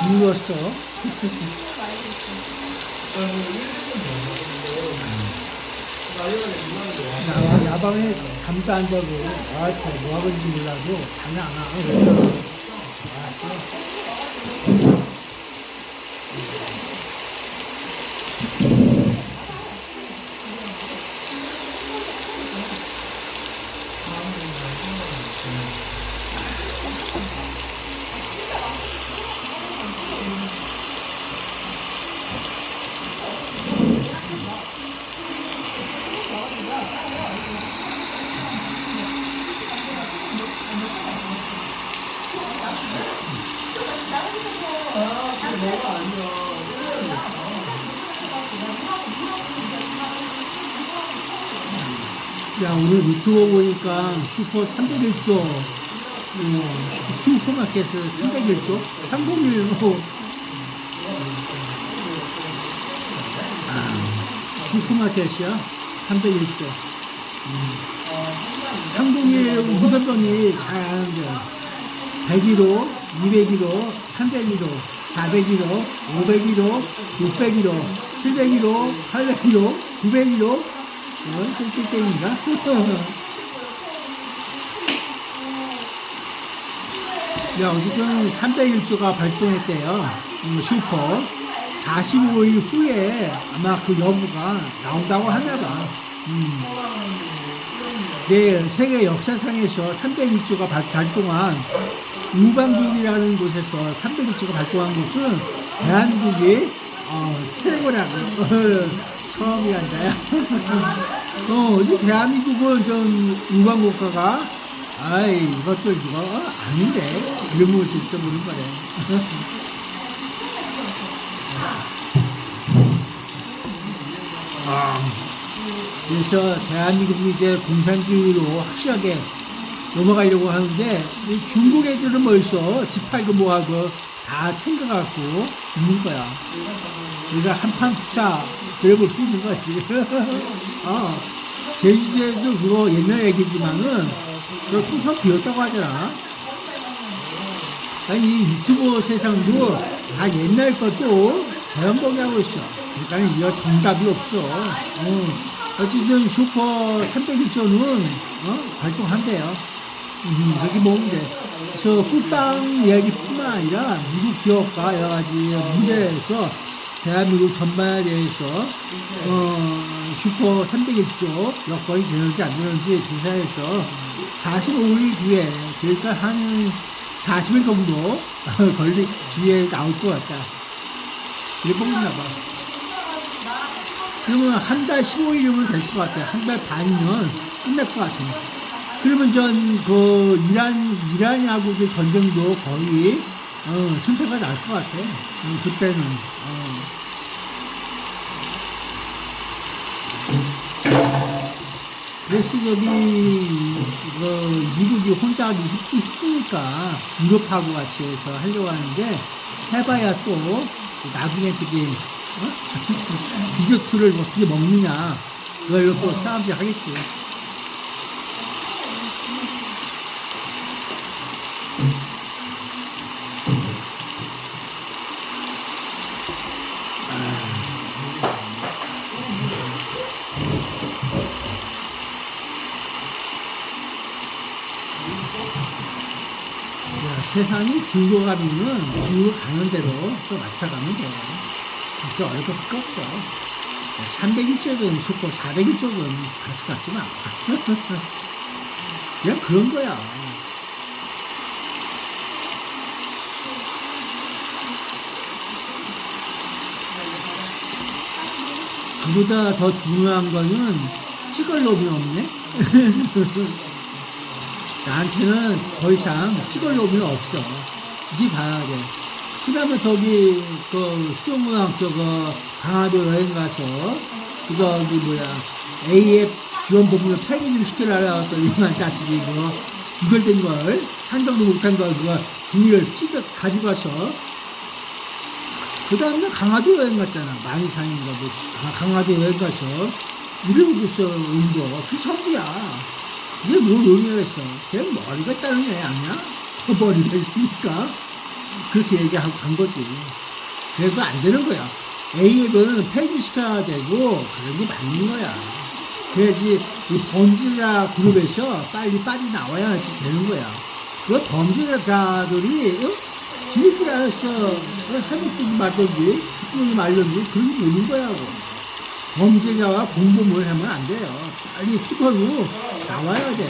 누웠어. 야방에 잠도 안 자고, 알았어. 뭐 하는지 몰라도 잠이 안 와. 그래서, 알았어. 야, 오늘 유튜브 보니까 슈퍼 301조, 슈퍼마켓 301조? 301호, 슈퍼마켓이야? 301조. 상동일 우선동이 잘하는데, 101호, 201호, 301호, 401호, 501호, 601호, 701호, 801호, 901호, 땡땡땡인가? 야, 어쨌든 301조가 발동했대요. 슈퍼. 45일 후에 아마 그 여부가 나온다고 하나봐. 네, 세계 역사상에서 301조가 발동한 우방국이라는 곳에서 301조가 발동한 곳은 대한민국이 최고라고. 처음이란다요. 어디 대한민국은 좀 우방국가가 이것도 이거 아닌데 이런 모습이 또 모르는 거래. 그래서 대한민국이 이제 공산주의로 확실하게 넘어가려고 하는데 중국 애들은 벌써 G8고 뭐하고 다 챙겨갖고 있는 거야. 우리가 한판 푸차 들어볼 수 있는 거지. 제주도에도 그거 옛날 얘기지만은 그거 풍선 비었다고 하잖아. 아니 이 유튜브 세상도 다 옛날 것도 재현봉하고 있어. 그러니까 이거 정답이 없어. 어쨌든 슈퍼 301조는 발동한대요. 그렇게 보면 돼. 그래서 꿀빵 이야기뿐만 아니라 미국 기업과 여러 가지 문제에서 대한민국 전반에 대해서 슈퍼 301조 여건이 되는지 안 되는지 조사해서 45일 뒤에, 그러니까 한 40일 정도 뒤에 나올 것 같다. 이렇게 보이나 봐. 그러면 한 달 15일이면 될 것 같아요. 한 달 반이면 끝날 것 같아요. 그러면 이란하고 그 전쟁도 거의, 승패가 날 것 같아. 그때는. 그래서 미국이 혼자 하기 힘드니까 유럽하고 같이 해서 하려고 하는데, 해봐야 또, 나중에 디저트를 어떻게 먹느냐, 그걸로 또 사람들이 하겠지. 세상이 기울고 가는 대로 또 맞춰가면 돼요. 진짜 어려울 거 없어. 300일째든 쉽고 400일째든 같이 갔지 마. 그냥 그런 거야. 그보다 더 중요한 거는 찍을 놈이 없네? 나한테는 더 이상 찍을 놈이 없어. 이제 봐야 돼. 그 다음에 수영문학 강화도 여행 가서, AF 지원법을 폐기 좀 시키라고 했더니, 이만 자식이 구별된 걸, 한정도 못한 걸, 종이를 가지고 가서, 그 다음에 강화도 여행 갔잖아. 만이상인가 강화도 여행 가서, 이러고 있어, 운도. 그게 전부야. 이게 뭘 의미가 있어? 걔는 머리가 있다는 애 아니야? 머리가 있으니까. 그렇게 얘기하고 간 거지. 그래도 안 되는 거야. A앱은 폐지시켜야 되고, 그런 게 맞는 거야. 그래야지, 이 범죄자 그룹에서 빨리 빠져나와야 되는 거야. 그 범죄자들이, 지들끼리 알아서, 해먹든지 말든지, 죽든지 말든지, 그런 게 되는 거야. 범죄자와 공범을 하면 안 돼요. 빨리 수사로 나와야 돼.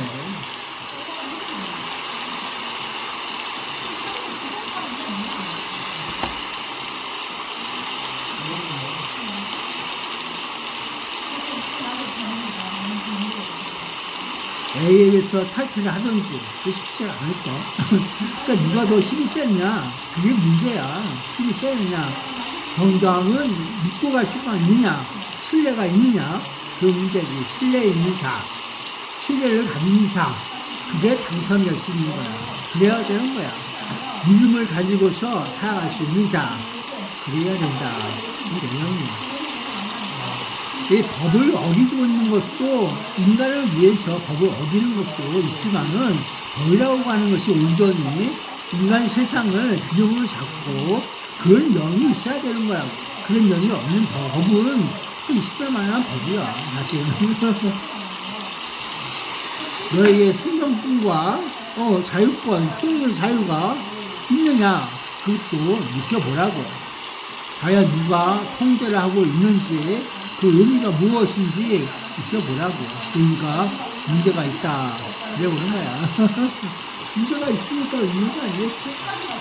A에서 탈퇴를 하든지, 그게 쉽지가 않을까? 그러니까 누가 더 힘이 셌냐? 그게 문제야. 힘이 세느냐? 정당은 믿고 갈 수가 있느냐? 신뢰가 있느냐? 그 문제지. 신뢰 있는 자, 신뢰를 가진 자, 그게 당선될 수 있는 거야. 그래야 되는 거야. 믿음을 가지고서 살아갈 수 있는 자, 그래야 된다. 이 내용이야. 이 법을 어기고 있는 것도, 인간을 위해서 법을 어기는 것도 있지만은, 법이라고 하는 것이 온전히 인간 세상을 균형을 잡고, 그런 면이 있어야 되는 거야. 그런 면이 없는 법은 있을 만한 법이야, 사실은. 너에게 생존권과, 자유권, 통일의 자유가 있느냐, 그것도 느껴보라고. 과연 누가 통제를 하고 있는지, 그 의미가 무엇인지 느껴보라고. 의미가 문제가 있다. 그래 보는 거야. 문제가 있으니까 의미가 아니겠어?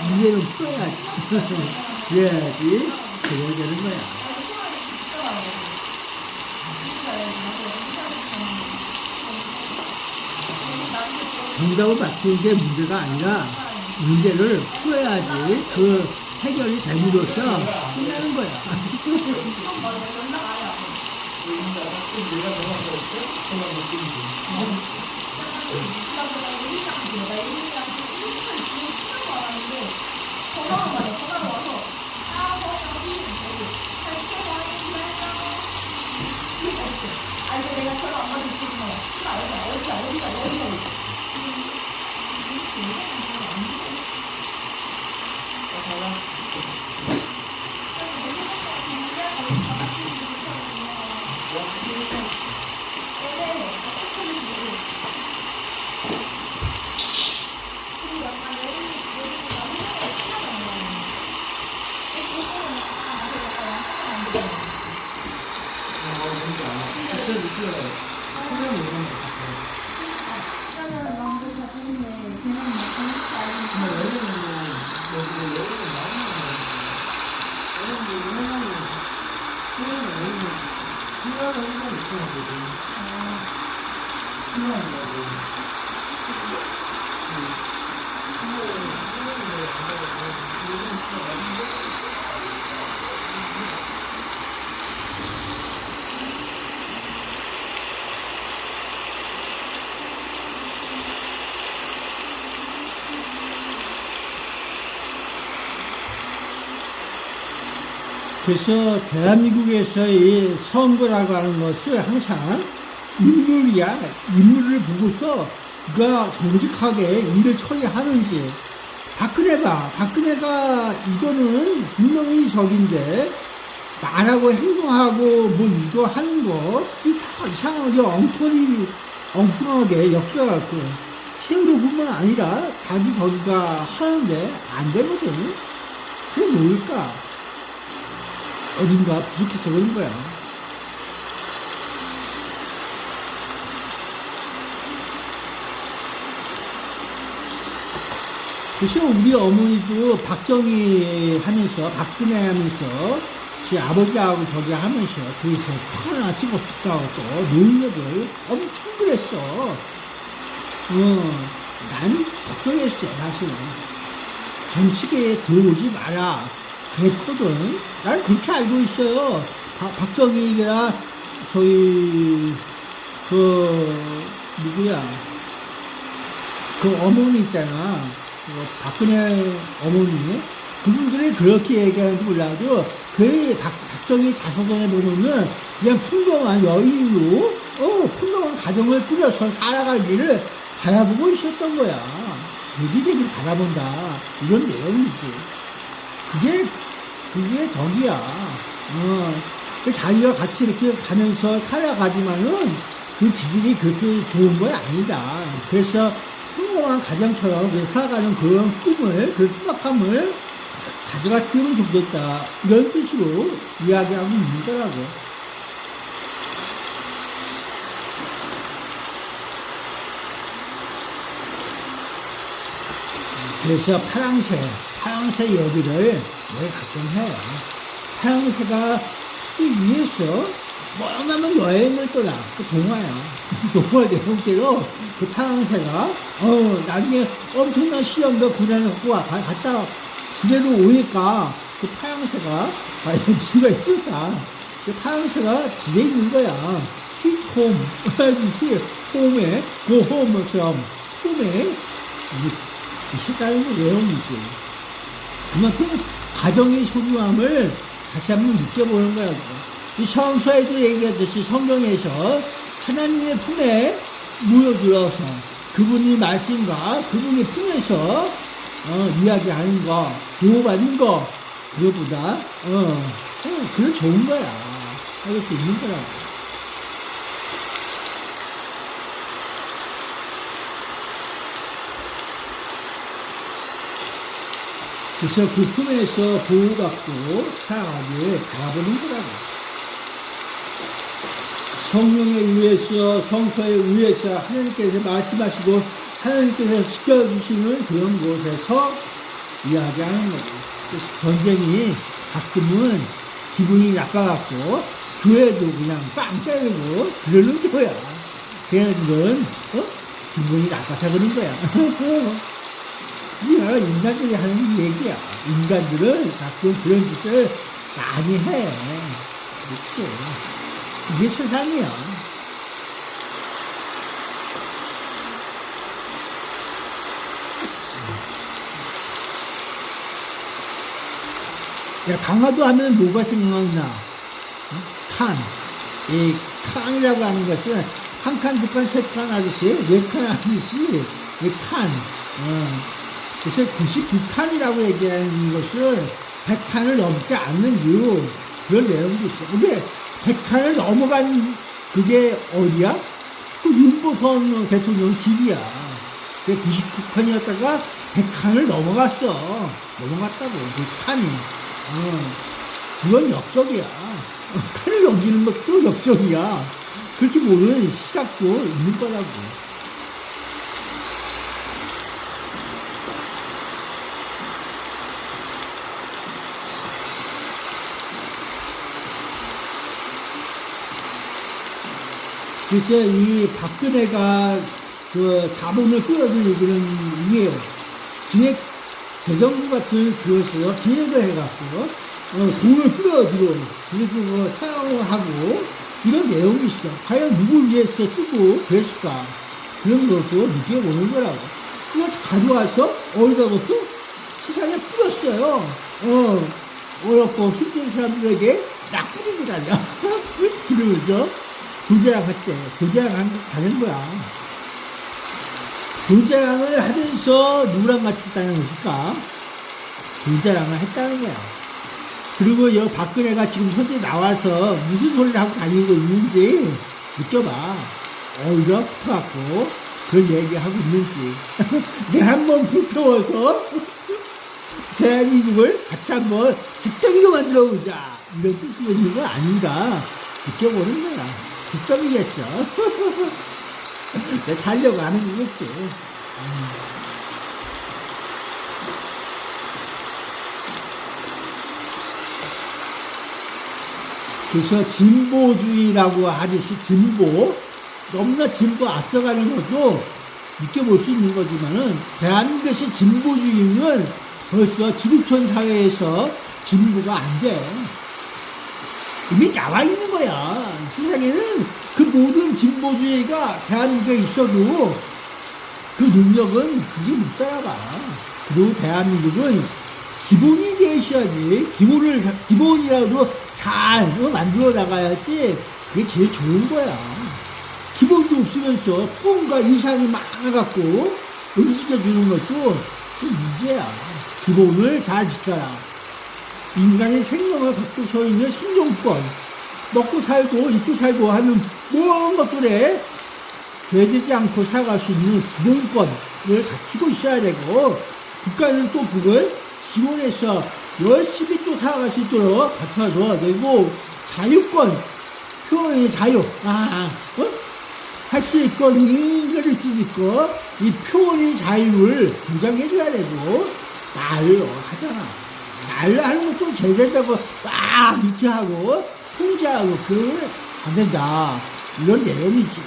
문제는 풀어야지. 그래야지, 그래야 되는 거야. 정답을 맞추는 게 문제가 아니라, 문제를 풀어야지 그 해결이 됨으로써 끝나는 거야. 그래서 대한민국에서의 선거라고 하는 것은 항상 인물이야. 인물을 보고서 그가 정직하게 일을 처리하는지. 박근혜 봐. 박근혜가 이거는 분명히 적인데 말하고 행동하고 뭐 이거 하는 거 이 다 이상하게 엉뚱하게 엮여갖고 세월호뿐만 아니라 자기 저기가 하는데 안 되거든. 그게 뭘까? 어딘가 부족해서 그런 거야. 그래서 우리 어머니도 박정희 하면서, 박근혜 하면서, 제 아버지하고 저기 하면서, 그래서 하나 찍어붙다고 또, 노력을 엄청 그랬어. 난 걱정했어, 사실은. 정치계에 들어오지 마라. 그랬거든. 난 그렇게 알고 있어요. 박정희가 저희 누구야 그 어머니 있잖아. 박근혜 어머니 그분들이 그렇게 얘기하는지 몰라도 그 박정희 자서전에 보면은 그냥 평범한 여인으로 평범한 가정을 꾸려서 살아갈 일을 바라보고 있었던 거야. 여기저기 바라본다 이런 내용이지. 그게 덕이야. 자기가 같이 이렇게 가면서 살아가지만은 그 기질이 그렇게 좋은 건 아니다. 그래서 평범한 가정처럼 살아가는 그런 꿈을, 그 소박함을 가져갔으면 좋겠다. 이런 뜻으로 이야기하고 있는 거라고. 그래서 파랑새 얘기를 왜 가끔 해요. 파랑새가 하기 위해서 뭐냐면 여행을 떠나. 그 동화야. 동화 내용대로 그 파랑새가 나중에 엄청난 시험도 고난하고 갔다 집에로 오니까 그 파랑새가 과연 집에 있을까? 그 파랑새가 집에 있는 거야. 스윗홈 하듯이 홈에 고홈처럼 홈에 있었다는 내용이지. 그만큼 가정의 소중함을 다시 한번 느껴보는 거야. 이 성서에도 얘기하듯이 성경에서 하나님의 품에 모여들어서 그분이 말씀과 그분의 품에서 이야기하는 거, 보호받는 거, 그것보다 그건 좋은 거야. 할 수 있는 거야. 그래서 그 품에서 보호받고 살아가길 바라보는 거라고. 성령에 의해서, 성서에 의해서 하나님께서 말씀하시고 하나님께서 시켜주시는 그런 곳에서 이야기하는 거죠. 그래서 전쟁이 가끔은 기분이 나빠갖고 교회도 그냥 빵 때리고 그러는 거야. 걔네들은 기분이 나빠서 그런 거야. 이게 인간들이 하는 얘기야. 인간들은 가끔 그런 짓을 많이 해. 그렇지. 이게 세상이야. 야, 강화도 하면 뭐가 생각나? 칸. 이 칸이라고 하는 것은 한 칸, 두 칸, 세 칸 아저씨, 네 칸 아저씨, 이 칸. 그래서 99칸이라고 얘기하는 것은 100칸을 넘지 않는 이유, 그런 내용도 있어. 근데 100칸을 넘어간 그게 어디야? 그 윤보선 대통령 집이야. 99칸이었다가 100칸을 넘어갔어. 넘어갔다고, 그 칸이. 그건 역적이야. 칸을 넘기는 것도 역적이야. 그렇게 보는 시각도 있는 거라고. 글쎄, 이 박근혜가 그 자본을 끌어들이기는 이게 기획, 재정부 같은 그것을 기획을 해갖고, 돈을 끌어들여, 그리고 뭐 사용하고, 이런 내용이 있어. 과연 누굴 위해서 쓰고 그랬을까? 그런 것도 느껴보는 거라고. 그거 가져와서 어디다가 또 세상에 뿌렸어요. 어렵고 힘든 사람들에게 막 뿌리고 다녀. 그러면서 도자랑했지. 도자랑하는 거야. 도자랑을 하면서 누구랑 같이 했다는 것일까? 도자랑을 했다는 거야. 그리고 여 박근혜가 지금 현재 나와서 무슨 소리를 하고 다니고 있는지 느껴봐. 어디가 붙어갖고 그런 얘기하고 있는지. 내가 한번 불태워서 대한민국을 같이 한번 짓덩이로 만들어보자. 이런 뜻이 있는 거 아닌가 느껴보는 거야. 짓덩이겠어. 내가 살려고 하는 거겠지. 그래서 진보주의라고 하듯이 진보, 너무나 진보 앞서가는 것도 느껴볼 수 있는 거지만은, 대한민국의 진보주의는 벌써 지구촌 사회에서 진보가 안 돼. 이미 나와 있는 거야. 세상에는 그 모든 진보주의가 대한민국에 있어도 그 능력은 그게 못 따라가. 그리고 대한민국은 기본이 되어 있어야지. 기본이라도 잘 만들어 나가야지. 그게 제일 좋은 거야. 기본도 없으면서 뭔가 이상이 많아갖고 움직여주는 것도 좀 문제야. 기본을 잘 지켜라. 인간의 생명을 갖고 서 있는 생존권, 먹고 살고 입고 살고 하는 모든 것들에 죄되지 않고 살아갈 수 있는 기본권을 갖추고 있어야 되고, 국가는 또 그걸 지원해서 열심히 또 살아갈 수 있도록 갖춰줘야 되고, 자유권, 표현의 자유, 할 수 있고, 그럴 수도 있고, 이 표현의 자유를 보장해줘야 되고, 말로 하잖아. 말로 하는 것도 제대로 막 이렇게 하고, 통제하고, 그러면 안 된다. 이런 내용이지.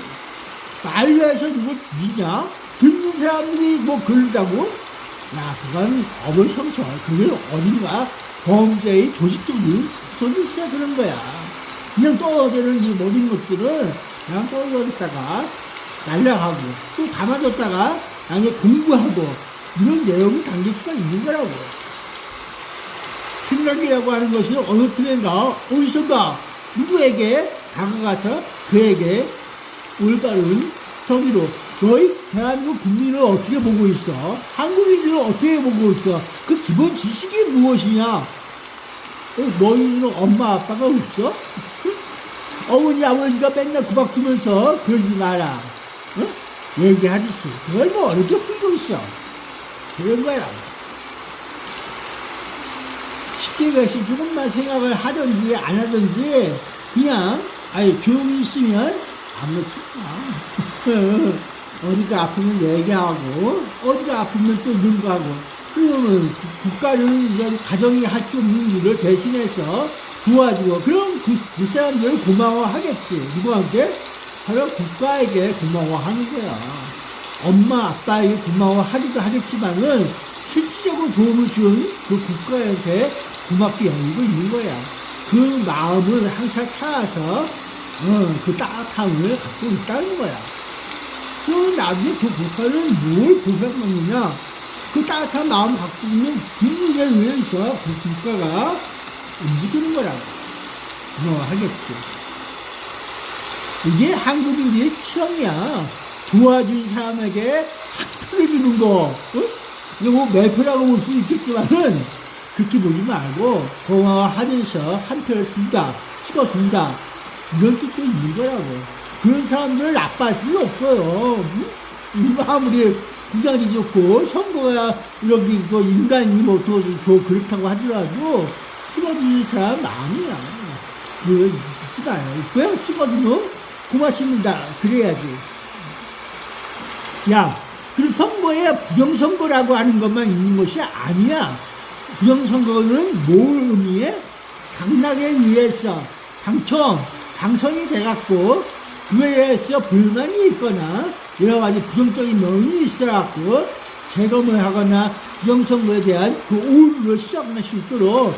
말로 해서 누굴 죽이냐? 듣는 사람들이 뭐 그러다고? 야, 그건 어불성설. 그게 어딘가 범죄의 조직적인 속에 있어야 그런 거야. 그냥 떠드는 이 모든 것들은 그냥 떠들었다가 날라가고, 또 담아뒀다가 나중에 공부하고, 이런 내용이 담길 수가 있는 거라고. 생각이라고 하는 것이 어느 틈인가, 어디선가, 누구에게 다가가서 그에게 올바른 정의로, 너희 대한민국 국민을 어떻게 보고 있어? 한국인들을 어떻게 보고 있어? 그 기본 지식이 무엇이냐? 너희는 엄마 아빠가 없어? 어머니 아버지가 맨날 구박주면서 그러지 마라. 얘기하듯이. 그걸 뭐 어렵게 풀고 있어. 그런 거야. 쉽게 것이 조금만 생각을 하든지 안 하든지 그냥 조용히 있으면 아무렇지 않아. 어디가 아프면 얘기하고, 어디가 아프면 또 눈가고. 그러면 국가는 이제 가정이 할 수 없는 일을 대신해서 도와주고, 그럼 그 사람들 고마워하겠지. 누구한테? 바로 국가에게 고마워하는 거야. 엄마, 아빠에게 고마워하기도 하겠지만은, 실질적으로 도움을 준 그 국가한테 고맙게 여기고 있는 거야. 그 마음을 항상 살아서, 그 따뜻함을 갖고 있다는 거야. 그럼 나중에 그 국가는 뭘 보상받느냐? 그 따뜻한 마음 갖고 있는 국민에 의해서 그 국가가 움직이는 거라고. 하겠지. 이게 한국인들의 취향이야. 도와준 사람에게 한 표를 주는 거. 이거 뭐 매표라고 볼 수 있겠지만은, 그렇게 보지 말고, 고마워하면서 한 표를 준다, 찍어준다. 이런 뜻도 있는 거라고. 그런 사람들을 나빠할 필요 없어요. 아무리 국장이 좋고, 선거야, 이렇게, 인간이 뭐, 그렇다고 하더라도, 찍어주는 사람 아니야. 그거 잊지 마요. 그냥 찍어주면 고맙습니다. 그래야지. 야, 그 선거에 부정선거라고 하는 것만 있는 것이 아니야. 부정선거는 뭘 의미해? 당락에 의해서 당선이 돼갖고, 그에 대해서 불만이 있거나 여러 가지 부정적인 면이 있어갖고 재검을 하거나 부정선거에 대한 그 오류를 시작할 수 있도록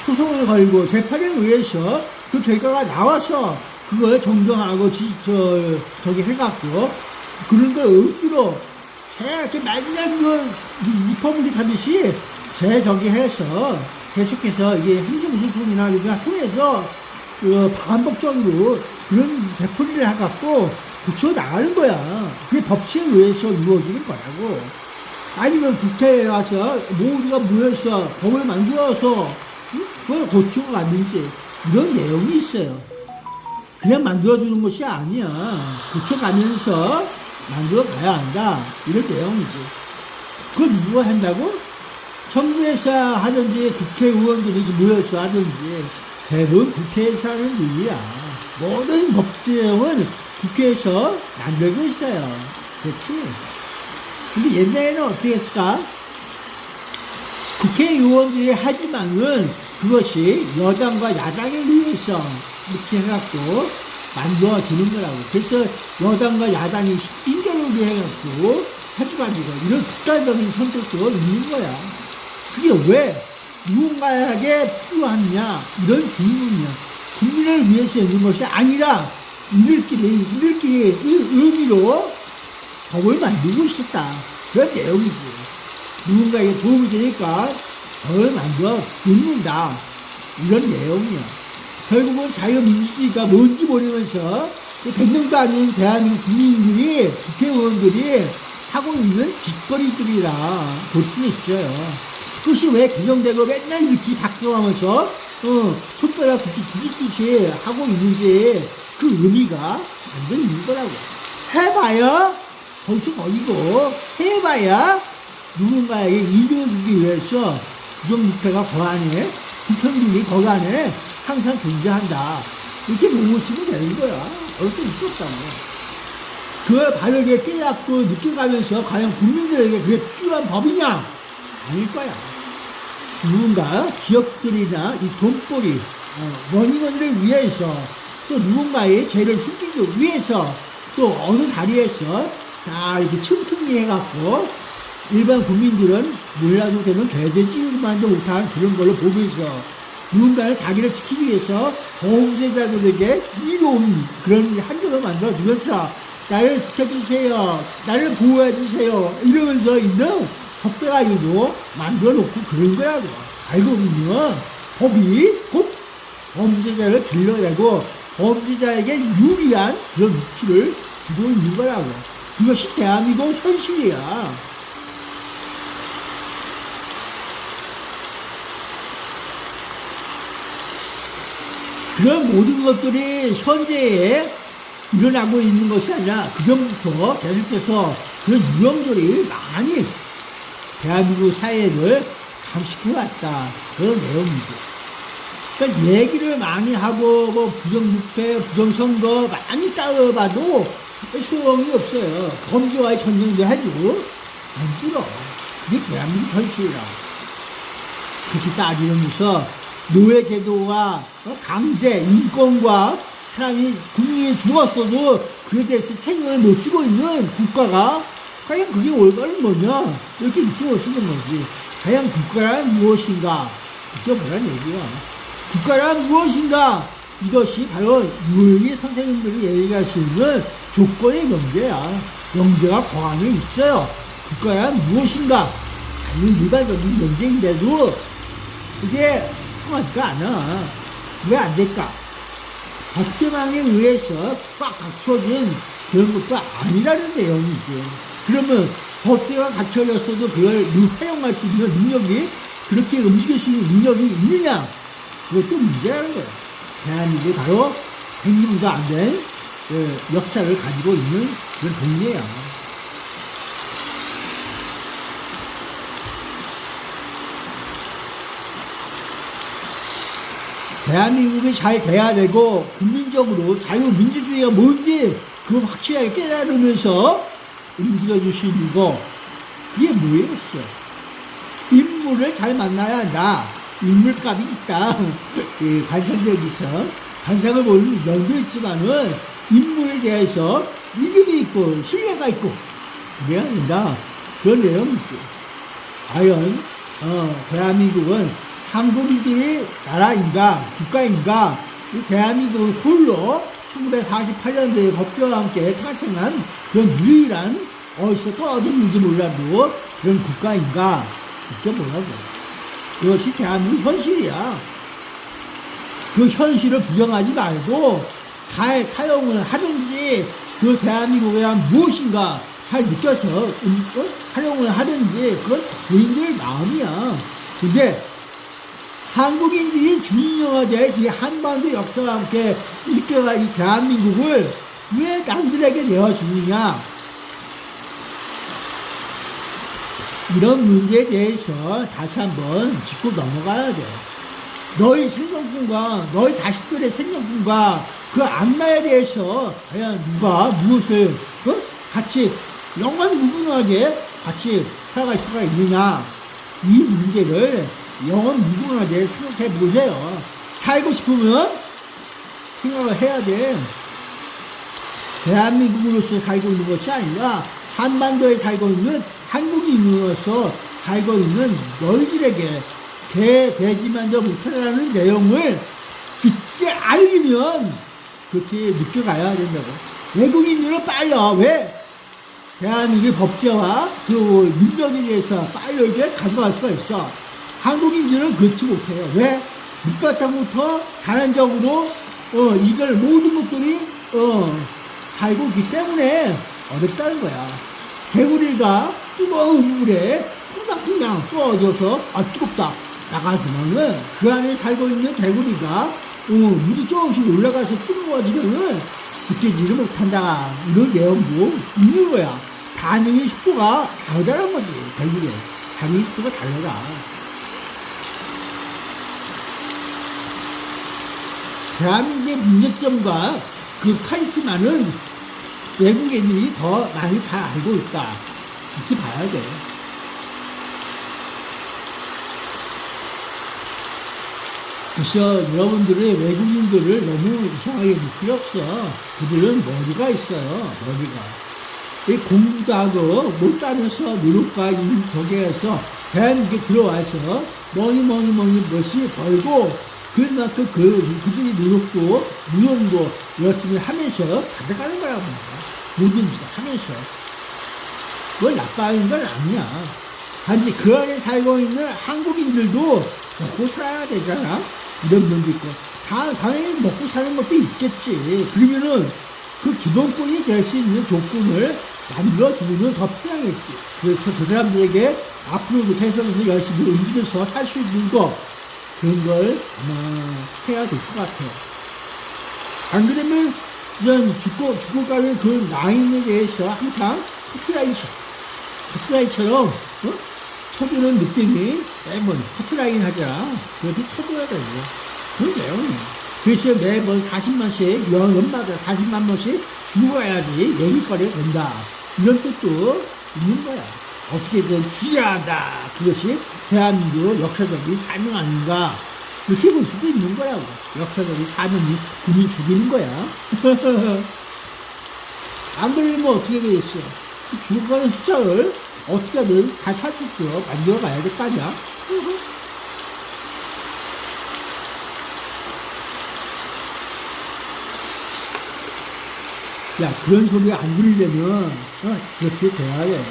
소송을 걸고 재판에 의해서 그 결과가 나와서 그걸 정정하고 저기 해갖고 그런 걸 억지로 이렇게 맨날 리퍼블릭 하듯이 저기 해서 계속해서 이게 행정소송이나 이런 걸 통해서 반복적으로 그런 되풀이를 해갖고 고쳐 나가는 거야. 그게 법치에 의해서 이루어지는 거라고. 아니면 국회에 와서 모두가 모여서 법을 만들어서 그걸 고치고 가는지 이런 내용이 있어요. 그냥 만들어주는 것이 아니야. 고쳐가면서 만들어 가야 한다. 이런 내용이지. 그걸 누가 한다고? 정부에서 하든지 국회의원들이 모여서 하든지 대부분 국회에서 하는 일이야. 모든 법제형은 국회에서 만들고 있어요. 그렇지? 근데 옛날에는 어떻게 했을까? 국회의원들이 하지만은 그것이 여당과 야당에 의해서 이렇게 해갖고 만들어지는 거라고. 그래서 여당과 야당이 인정을 해갖고 해주가지고 이런 극단적인 선택도 있는 거야. 그게 왜 누군가에게 필요하느냐 이런 질문이야. 국민을 위해서 있는 것이 아니라 이들끼리 의미로 법을 만들고 있었다. 그런 내용이지. 누군가에게 도움이 되니까 법을 만들어 놓는다. 이런 내용이야. 결국은 자유민주주의가 뭔지 모르면서 100명도 아닌 대한민국 국민들이, 국회의원들이 하고 있는 짓거리들이라 볼 수는 있어요. 그것이 왜 개정되고 맨날 이렇게 바뀌어가면서 손바닥 굽기 뒤집듯이 하고 있는지 그 의미가 완전히 있는 거라고. 해봐야 벌써 거기고, 해봐야 누군가에게 이득을 주기 위해서 부정부패가 거안에, 불평등이 거안에 항상 존재한다. 이렇게 보고치면 되는 거야. 어쩔 수 없다고. 그걸 바르게 깨닫고 느껴가면서 과연 국민들에게 그게 필요한 법이냐? 아닐 거야. 누군가 기업들이나 이 돈벌이, 머니머니를 위해서 또 누군가의 죄를 숨기기 위해서 또 어느 자리에서 다 이렇게 틈틈이 해갖고 일반 국민들은 몰라도 되는 개돼지만도 못한 그런 걸로 보면서 누군가는 자기를 지키기 위해서 범죄자들에게 이로운 그런 환경을 만들어주면서 나를 지켜주세요, 나를 보호해주세요 이러면서 있는 법대가지고 만들어놓고 그런 거라고. 알고 보면 법이 곧 범죄자를 길러내고 범죄자에게 유리한 그런 위치를 주고 있는 거라고. 이것이 대한민국 현실이야. 그런 모든 것들이 현재에 일어나고 있는 것이 아니라 그전부터 계속해서 그런 유형들이 많이 대한민국 사회를 감식해왔다. 그런 내용이죠. 그러니까 얘기를 많이 하고 뭐 부정부패, 부정선거 많이 따져봐도 소용이 없어요. 범죄와의 전쟁도 해도 안 들어. 그게 대한민국 현실이라. 그렇게 따지면서 노예제도와 강제, 인권과 사람이, 국민이 죽었어도 그에 대해서 책임을 못 지고 있는 국가가 과연 그게 올바른 거냐? 이렇게 느껴보시는 거지. 과연 국가란 무엇인가? 느껴보라는 얘기야. 국가란 무엇인가? 이것이 바로 윤리 선생님들이 얘기할 수 있는 조건의 명제야. 명제가 거안에 있어요. 국가란 무엇인가? 아니, 일반적인 명제인데도 이게 통하지가 않아. 왜 안 될까? 법제망에 의해서 꽉 갖춰진 그런 것도 아니라는 내용이지. 그러면 법제가 갖춰졌어도 그걸 사용할 수 있는 능력이, 그렇게 움직일 수 있는 능력이 있느냐? 그것도 문제라는 거야. 대한민국이 바로 100년도 안 된 역사를 가지고 있는 그런 동네야. 대한민국이 잘 돼야 되고 국민적으로 자유민주주의가 뭔지 그거 확실하게 깨달으면서 움직여줄 수 있는 거, 그게 뭐였어? 인물을 잘 만나야 한다. 인물값이 있다. 관상적이죠. 관상을 보는 면도 있지만은 인물에 대해서 믿음이 있고 신뢰가 있고 그래야 된다. 그런 내용이지. 과연 대한민국은 한국인들이 나라인가 국가인가? 이 대한민국은 홀로 1948년도에 법조와 함께 탄생한 그런 유일한 어디서 또 얻었는지 몰라도 그런 국가인가? 이렇게 뭐라고. 그것이 대한민국 현실이야. 그 현실을 부정하지 말고 잘 사용을 하든지 그 대한민국에 대한 무엇인가 잘 느껴서 활용을 하든지 그건 개인들 마음이야. 근데 한국인들이 주인공화된 이 한반도 역사와 함께 이끌어갈 이 대한민국을 왜 남들에게 내어주느냐? 이런 문제에 대해서 다시 한번 짚고 넘어가야 돼. 너희 생존권과 너희 자식들의 생존권과 그 앞날에 대해서 과연 누가 무엇을 같이 영원 무궁하게 같이 살아갈 수가 있느냐? 이 문제를 영원 무궁하게 생각해 보세요. 살고 싶으면 생각을 해야 돼. 대한민국으로서 살고 있는 것이 아니라 한반도에 살고 있는 한국인으로서 살고 있는 너희들에게 대지만저 못하라는 내용을 듣지 않으면 그렇게 느껴가야 된다고. 외국인들은 빨라. 왜? 대한민국의 법제와 그 민족에 대해서 빨리 이제 가져갈 수가 있어. 한국인들은 그렇지 못해요. 왜? 밑바탕부터 자연적으로 이걸 모든 것들이 살고 있기 때문에 어렵다는 거야. 개구리가 뜨거운 물에 퐁당퐁당 떠져서 뜨겁다 나가지만은 그 안에 살고 있는 개구리가 물이 조금씩 올라가서 뜨거워지면은 느끼지를 못한다. 이런 내용도 있는 거야. 반응의 속도가 다르다는 거지. 개구리 반응의 속도가 달라. 대한민국의 문제점과 그 카리스마는 외국 애들이 더 많이 잘 알고 있다. 이렇게 봐야 돼. 그래서 여러분들의 외국인들을 너무 이상하게 볼 필요 없어. 그들은 머리가 있어요. 머리가. 공부도 하고 못하면서 노력과 저기에서 대한민국에 들어와서 뭐시 벌고 그만큼 그들이 노력도 무용도 열심히 하면서 받아가는 거라고 합니다. 뭐든지 하면서. 그걸 나빠하는 건 아니야. 단지 그 안에 살고 있는 한국인들도 먹고 살아야 되잖아. 이런 면도 있고. 당연히 먹고 사는 것도 있겠지. 그러면은 그 기본권이 될 수 있는 조건을 만들어주면 더 필요하겠지. 그래서 그 사람들에게 앞으로도 계속해서 열심히 움직여서 살 수 있는 거, 그런 걸 아마 시켜야 될 것 같아요. 안 그러면 이런 죽고가는 그 라인에 대해서 항상 커트라인처럼 쳐주는 느낌이 매번 커트라인 하자. 그렇게 쳐줘야 되고. 그런 내용이에요. 그래서 매번 40만씩, 연마다 40만 번씩 죽어야지 얘기거리가 된다. 이런 뜻도 있는 거야. 어떻게든 죽여야 한다. 그것이 대한민국 역사적인 사명 아닌가. 이렇게 볼 수도 있는 거라고. 역사적인 사명이 군이 죽이는 거야. 안 그러면 어떻게 되겠어? 죽어가는 숫자를 어떻게든 잘 살 수 있도록 만들어가야 될 거 아니야? 야, 그런 소리 안 들으려면, 그렇게 돼야 돼.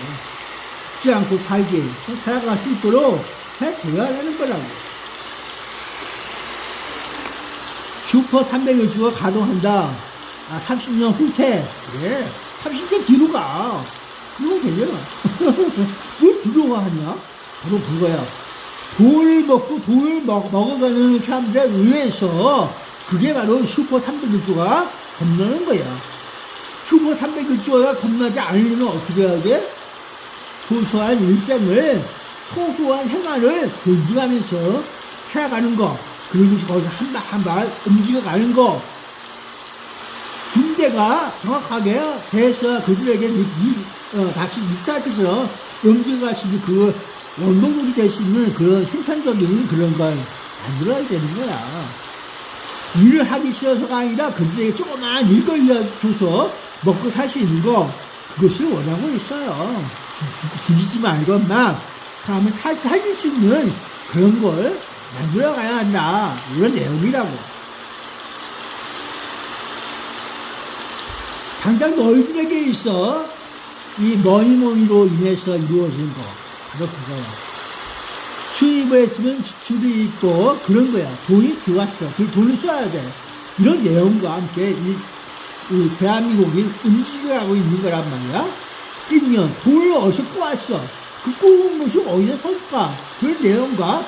죽지 않고 살기, 살아갈 수 있도록 해줘야 되는 거라고. 슈퍼 300일주가 가동한다. 30년 후퇴. 그래. 30년 뒤로 가. 그러면 되잖아. 뭘 두려워하냐? 바로 그거야. 돈을 먹어가는 사람들에 의해서 그게 바로 슈퍼 300일주가 겁나는 거야. 슈퍼 300일주가 겁나지 않으려면 어떻게 해야 돼? 소소한 일생을, 소소한 생활을 존중하면서 살아가는 거. 그러면서 거기서 한 발 한 발 움직여가는 거. 군대가 정확하게 돼서 그들에게 다시 리사이트처럼 움직여갈 수 있는 그 원동력이 될 수 있는 그런 생산적인 그런 걸 만들어야 되는 거야. 일을 하기 싫어서가 아니라 그들에게 조그만 일 걸려줘서 먹고 살 수 있는 거, 그것을 원하고 있어요. 죽이지 말고 막 사람을 살릴 수 있는 그런 걸 만들어 가야 한다. 이런 내용이라고. 당장 너희들에게 있어 이 머니머니로 인해서 이루어진 거, 바로 그거야. 수입을 했으면 지출이 있고 그런 거야. 돈이 들어왔어. 그 돈을 써야 돼. 이런 내용과 함께 이 대한민국이 움직여가고 있는 거란 말이야. 1년 돈을 어디서 꼬았어. 그 꼬은 것이 어디서 섰을까? 그런 내용과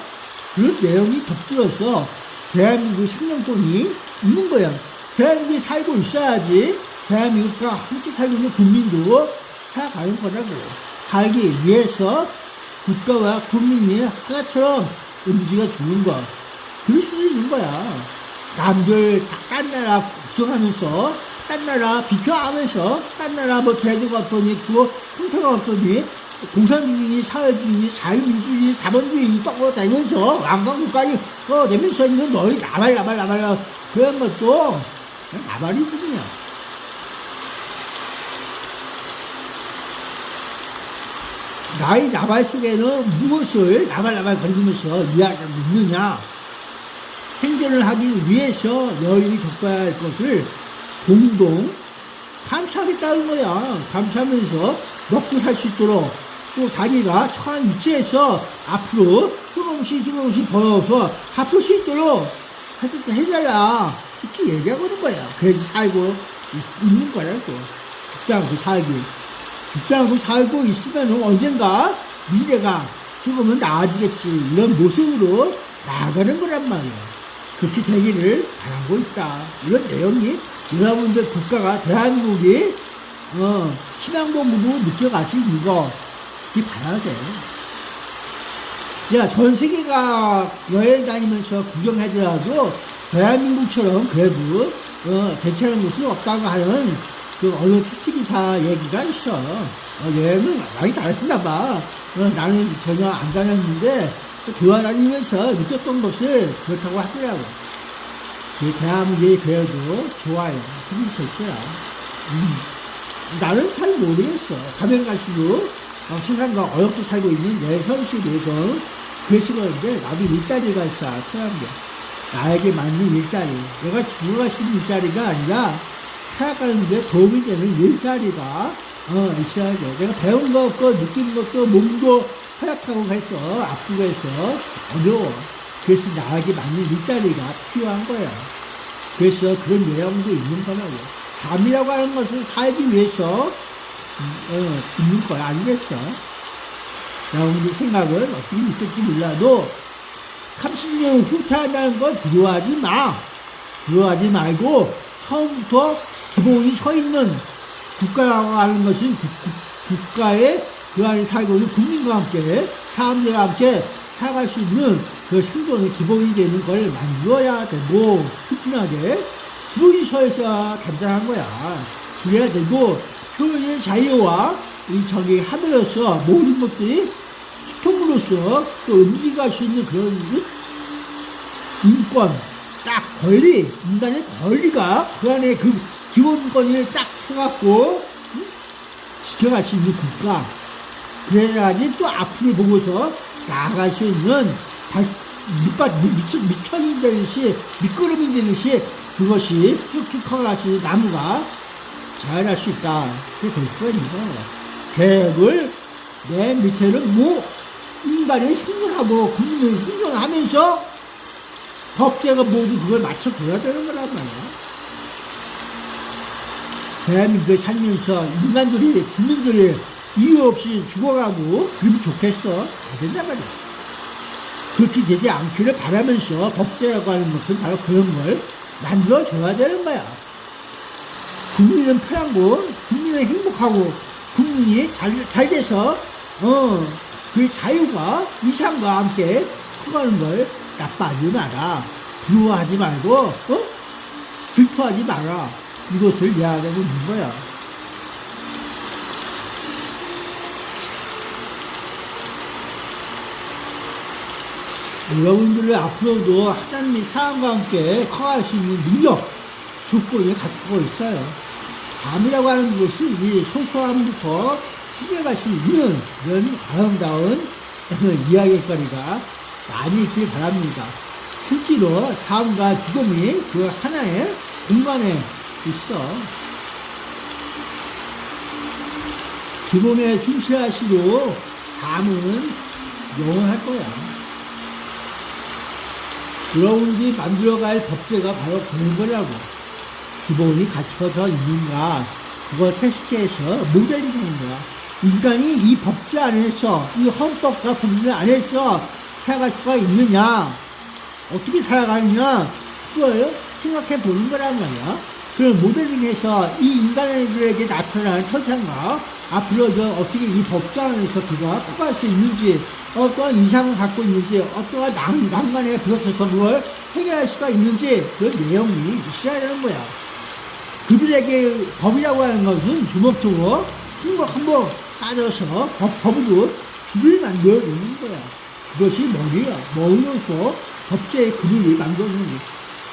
그런 내용이 겹들어서 대한민국 생명권이 있는 거야. 대한민국이 살고 있어야지 대한민국과 함께 살고 있는 국민도 살아가는 거라고. 살기 위해서 국가와 국민이 하나처럼 움직여주는 거. 그럴 수도 있는 거야. 남들 딴 나라 걱정하면서, 딴 나라 비평하면서, 딴 나라 뭐 제도가 어떠니, 그거 형태가 어떠니, 공산주의, 사회주의, 자유민주주의, 자본주의 떠다니면서 왕방국가에 내면서 있는 너희 나발 그런 것도 그냥 나발이지 그냥. 나의 나발 속에는 무엇을 나발나발 거리면서 이야기하고 있느냐. 생존을 하기 위해서 너희들이 겪어야 할 것을 공동 감수하겠다는 거야. 감수하면서 먹고 살 수 있도록 또 자기가 처한 위치에서 앞으로 조금씩 벌어서 갚을 수 있도록 해달라. 이렇게 얘기하고 있는 거야. 그래서 살고 있는 거라고. 죽지 않고 살기. 죽지 않고 살고 있으면 언젠가 미래가 조금은 나아지겠지. 이런 모습으로 나아가는 거란 말이야. 그렇게 되기를 바라고 있다. 이런 내용이 여러분들 국가가 대한민국이 희망봉으로 느껴갈 수 있는 거 이렇게 봐야 돼. 야, 전 세계가 여행 다니면서 구경하더라도 대한민국처럼 그래도 괜찮은 곳이 없다고 하는 그 어느 택시기사 얘기가 있어. 여행을 많이 다녔나 봐. 나는 전혀 안 다녔는데 돌아다니면서 느꼈던 것이 그렇다고 하더라고. 그 대한민국이 그래도 좋아요. 힘이 있을 거야. 나는 잘 모르겠어. 가면 갈수록 세상과 어렵게 살고 있는 내 현실에서 그랬었는데 나도 일자리가 있어. 편한 게. 나에게 맞는 일자리. 내가 죽어갈 수 있는 일자리가 아니라 살아가는 데 도움이 되는 일자리가 있어야 돼. 내가 배운 거 없고 느낀 것도 몸도 허약하고 해서 아프고 해서 어려워. 그래서 나에게 맞는 일자리가 필요한 거야. 그래서 그런 내용도 있는 거라고. 삶이라고 하는 것을 살기 위해서 듣는 거야. 아니겠어? 여러분들 생각은 어떻게 느낄지 몰라도 30년 후퇴한다는 걸 두려워하지 마. 두려워하지 말고 처음부터 기본이 서 있는 국가라고 하는 것은 국가의 그 안에 살고 있는 국민과 함께 사람들과 함께 살아갈 수 있는 그 생존의 기본이 되는 걸 만들어야 되고 튼튼하게 기본이 서 있어야 간단한 거야. 그래야 되고 표현의 자유와 이 저기 함으로써 모든 것들이 소통으로써 또 움직일 수 있는 그런 인권, 딱 권리, 인간의 권리가 그 안에 그 기본권을 딱 해갖고 지켜갈 수 있는 국가. 그래야지 또 앞을 보고서 나아갈 수 있는 밑천이 되듯이 밑거름이 되듯이 그것이 쭉쭉 커갈 수 있는 나무가 자랄 수 있다. 그게 될 수가 있는 거예요. 계획을 내 밑에는 인간이 생존하고 국민이 생존하면서 법제가 모두 그걸 맞춰줘야 되는 거란 말이야. 대한민국에 살면서 국민들이 이유 없이 죽어가고 그러면 좋겠어? 안 된단 말이야. 그렇게 되지 않기를 바라면서 법제라고 하는 것은 바로 그런 걸 만들어줘야 되는 거야. 국민은 편하고, 국민은 행복하고, 국민이 잘 돼서, 그 자유가 이상과 함께 커가는 걸 나빠하지 마라. 부러워하지 말고, 질투하지 마라. 이것을 이야기하고 있는 거야. 여러분들이 앞으로도 하나님의 사랑과 함께 커갈 수 있는 능력, 조건이 갖추고 있어요. 삶이라고 하는 것이 이 소소함부터 시대갈 수 있는 이런 아름다운 이야기거리가 많이 있길 바랍니다. 실제로 삶과 죽음이 그 하나의 공간에 있어. 기본에 충실하시고 삶은 영원할 거야. 여러분들이 만들어갈 법제가 바로 그런 거라고. 기본이 갖춰져 있는가, 그걸 테스트해서 모델링하는 거야. 인간이 이 법제 안에서, 이 헌법과 법률 안에서 살아갈 수가 있느냐, 어떻게 살아가느냐, 그걸 생각해 보는 거란 말이야. 그걸 모델링해서 이 인간들에게 나타나는 천상과 앞으로 어떻게 이 법제 안에서 그가 커갈 수 있는지, 어떠한 이상을 갖고 있는지, 어떠한 난간에 부딪혀서 그걸 해결할 수가 있는지, 그런 내용이 있어야 되는 거야. 그들에게 법이라고 하는 것은 조목조목 한번 따져서 법으로 줄을 만들어 놓는 거야. 그것이 머리야. 머리로서 법제의 그림을 만들어 놓는 거야.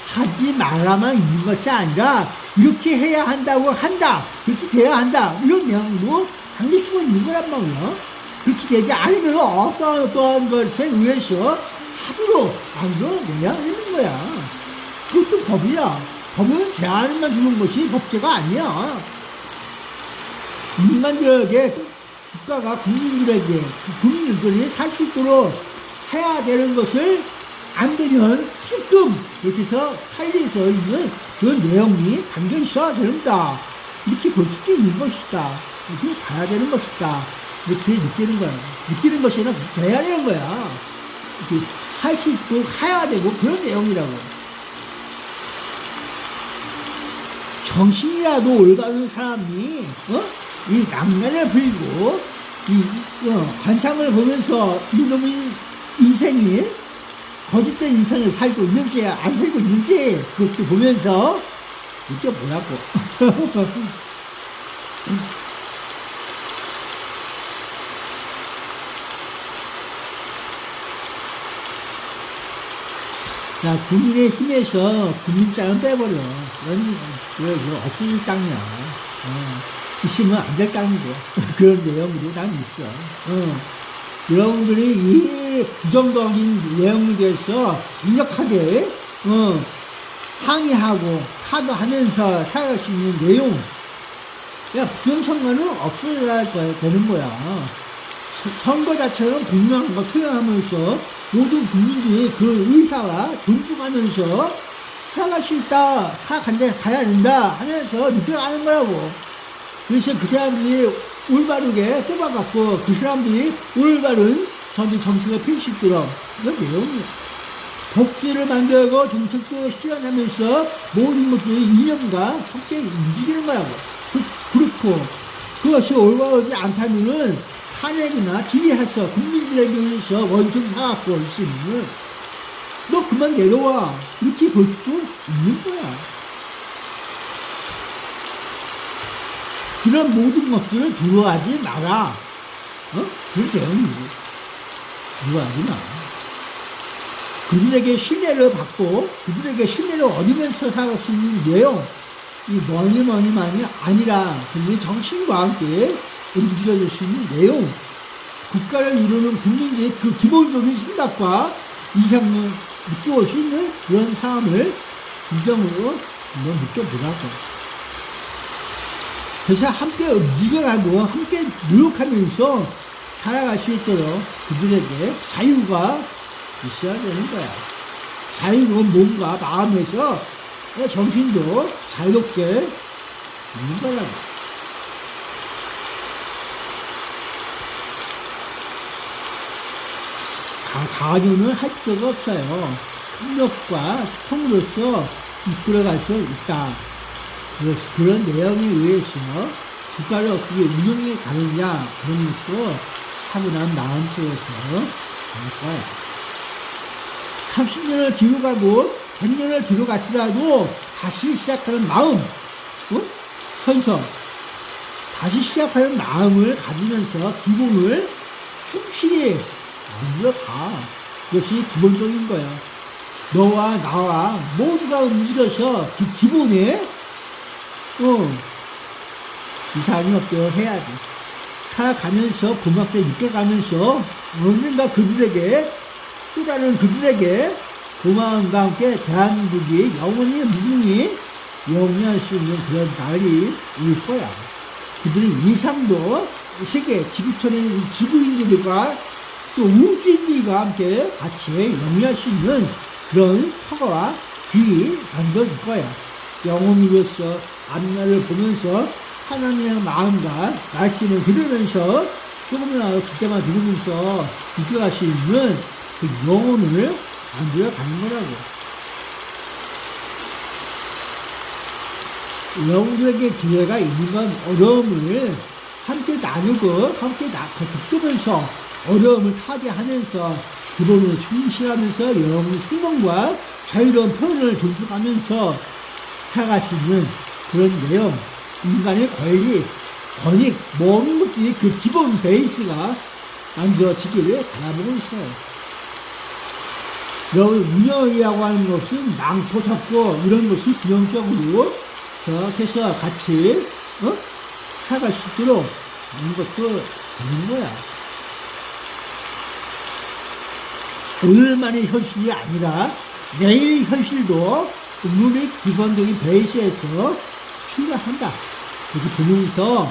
하지 말아만 있는 것이 아니라 이렇게 해야 한다고 한다. 그렇게 돼야 한다. 이런 내용으로 담길 수가 있는 거란 말이야. 그렇게 되지 않으면 어떠한 것에 의해서 합으로 만들어내야 되는 거야. 그것도 법이야. 법은 제한만 주는 것이 법제가 아니야. 인간들에게, 국가가 국민들에게, 국민들이 살 수 있도록 해야 되는 것을 안 되면 지금 이렇게 해서 살려서 있는 그런 내용이 담겨 있어야 된다. 이렇게 볼 수도 있는 것이다. 이렇게 봐야 되는 것이다. 이렇게 느끼는 거야. 느끼는 것이 아니라 돼야 되는 거야. 이렇게 할 수 있고 해야 되고 그런 내용이라고. 정신이라도 올바른 사람이, 이 낭만을 불고, 관상을 보면서 이놈의 인생이 거짓된 인생을 살고 있는지, 안 살고 있는지, 그것도 보면서, 느껴보라고. 자, 국민의 힘에서 국민장을 빼버려. 이건 없어질 땅이야. 있으면 안 될 땅이고. 그런 내용으로 난 있어. 여러분들이 이 부정적인 내용에 대해서 강력하게, 항의하고, 카드하면서 살아갈 수 있는 내용. 야, 부정선거는 없어져야 되는 거야. 선거 자체는 공명한 거 투영하면서 모든 국민들이 그 의사와 존중하면서 살아갈 수 있다, 가야 된다 하면서 느껴가는 거라고. 그래서 그 사람들이 올바르게 뽑아갖고 그 사람들이 올바른 정책을 펼 수 있도록 그런 내용이야. 법제를 만들고 정책도 실현하면서 모든 것들이 이념과 함께 움직이는 거라고. 그렇고 그것이 올바르지 않다면은 탄핵이나 지휘해서 국민들에게 의해서 원천 사갖고 있으면 너 그만 내려와. 이렇게 볼 수도 있는 거야. 그런 모든 것들을 두려워하지 마라. 그런 내용이고. 두려워하지 마. 그들에게 신뢰를 받고 그들에게 신뢰를 얻으면서 살아갈 수 있는 내용. 이 뭐니만이 아니라 그들의 정신과 함께 움직여질 수 있는 내용. 국가를 이루는 국민들의 그 기본적인 생각과 이상을 느껴볼 수 있는 그런 삶을 진정으로 한번 느껴보라고. 그래서 함께 움직여가고 함께 노력하면서 살아갈 수 있도록 그들에게 자유가 있어야 되는 거야. 자유로운 몸과 마음에서 정신도 자유롭게 있는 거라고. 가정은 할 필요가 없어요. 협력과 소통으로서 이끌어갈 수 있다. 그래서 그런 내용에 의해서 국가를 어떻게 운영해 가느냐, 그런 것도 차분한 마음 속에서 할 거야. 30년을 뒤로 가고 100년을 뒤로 가시더라도 다시 시작하는 마음, 선서, 다시 시작하는 마음을 가지면서 기본을 충실히 만들어 가. 그것이 기본적인 거야. 너와 나와 모두가 움직여서 그 기본에 이상이 없도록 해야지. 살아가면서 고맙게 느껴가면서 언젠가 그들에게 또 다른 그들에게 고마움과 함께 대한민국이 영원히 무궁히 영위할 수 있는 그런 날이 올 거야. 그들의 이상도 세계 지구촌의 지구인들과 또 우주인들과 함께 같이 영위할 수 있는 그런 터와 길이 만들어질 거야. 영혼을 위해서 앞날을 보면서 하나님의 마음과 말씀을 들으면서 조금이나마 기대만 들으면서 느껴갈 수 있는 그 영혼을 만들어 가는 거라고. 영혼에게 기회가 있는 건 어려움을 함께 나누고 함께 겪으면서 어려움을 타개하면서 기본으로 충실하면서 영혼의 생명과 자유로운 표현을 존중하면서 살아갈 수 있는 그런 내용, 인간의 권리, 권익, 모든 것들이 그 기본 베이스가 만들어지기를 바라보고 있어요. 여러분, 운영이라고 하는 것은 망토 잡고 이런 것이 기형적으로 저렇게 해서 같이 살아갈 수 있도록 하는 것도 되는 거야. 오늘만의 현실이 아니라 내일의 현실도 인문의 기본적인 베이스에서 출발한다. 이렇게 보면서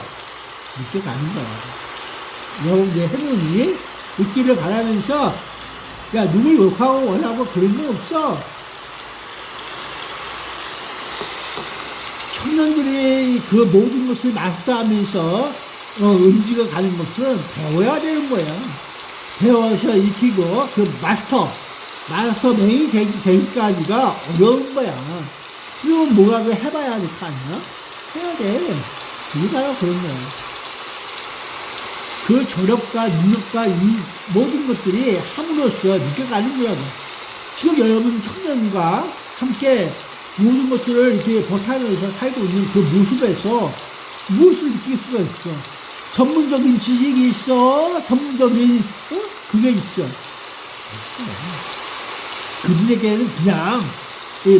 느껴가는 거야. 여러분들 해몽이 있기를 바라면서 야, 누굴 욕하고 원하고 그런 게 없어. 청년들이 그 모든 것을 마스터하면서 움직여가는 것은 배워야 되는 거야. 배워서 익히고 그 마스터맨이 되기까지가 어려운 거야. 그리고 뭐라도 해봐야 될 거 아니야? 해야 돼. 그게 바로 그런 거야. 그 저력과 능력과 이 모든 것들이 함으로써 느껴가는 거라고. 지금 여러분 청년과 함께 모든 것들을 이렇게 버타면서 살고 있는 그 모습에서 무엇을 느낄 수가 있어? 전문적인 지식이 있어? 전문적인 그게 있어? 그들에게는 그냥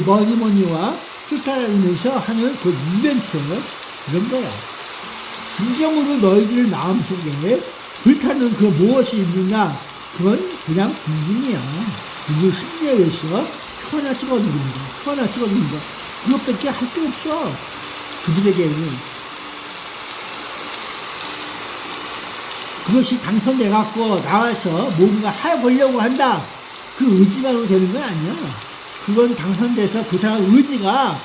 머니머니와 흩어다니면서 하는 그 이벤트 그런 거야. 진정으로 너희들 마음속에 불타는 그 무엇이 있느냐? 그건 그냥 군중이야. 군중 심리에 의해서 표 하나 찍어주는 거. 그것밖에 할 게 없어. 그들에게는. 그것이 당선돼갖고 나와서 뭔가 해보려고 한다. 그 의지만으로 되는 건 아니야. 그건 당선돼서 그 사람 의지가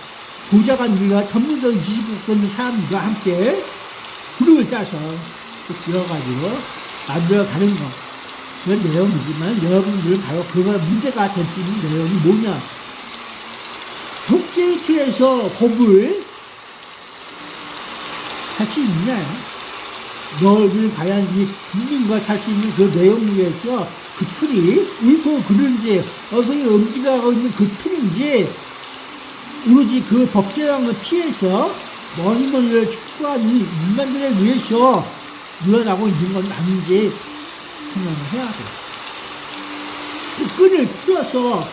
보좌관들과 전문적인 지식을 갖고 있는 사람들과 함께 그룹을 짜서 이어가지고 만들어가는 거. 그런 내용이지만 여러분들은 바로 그거 문제가 될 수 있는 내용이 뭐냐. 독재의 틀에서 법을 할 수 있냐. 너희들 과연 이 국민과 살 수 있는 그 내용에 의해서 그 틀이 옳고 그른지 어떻게 움직여가고 있는 그 틀인지 오로지 그 법제왕을 피해서 머니머니를 추구하는 인간들에 의해서 늘어나고 있는 건 아닌지 생각을 해야 돼. 그 끈을 틀어서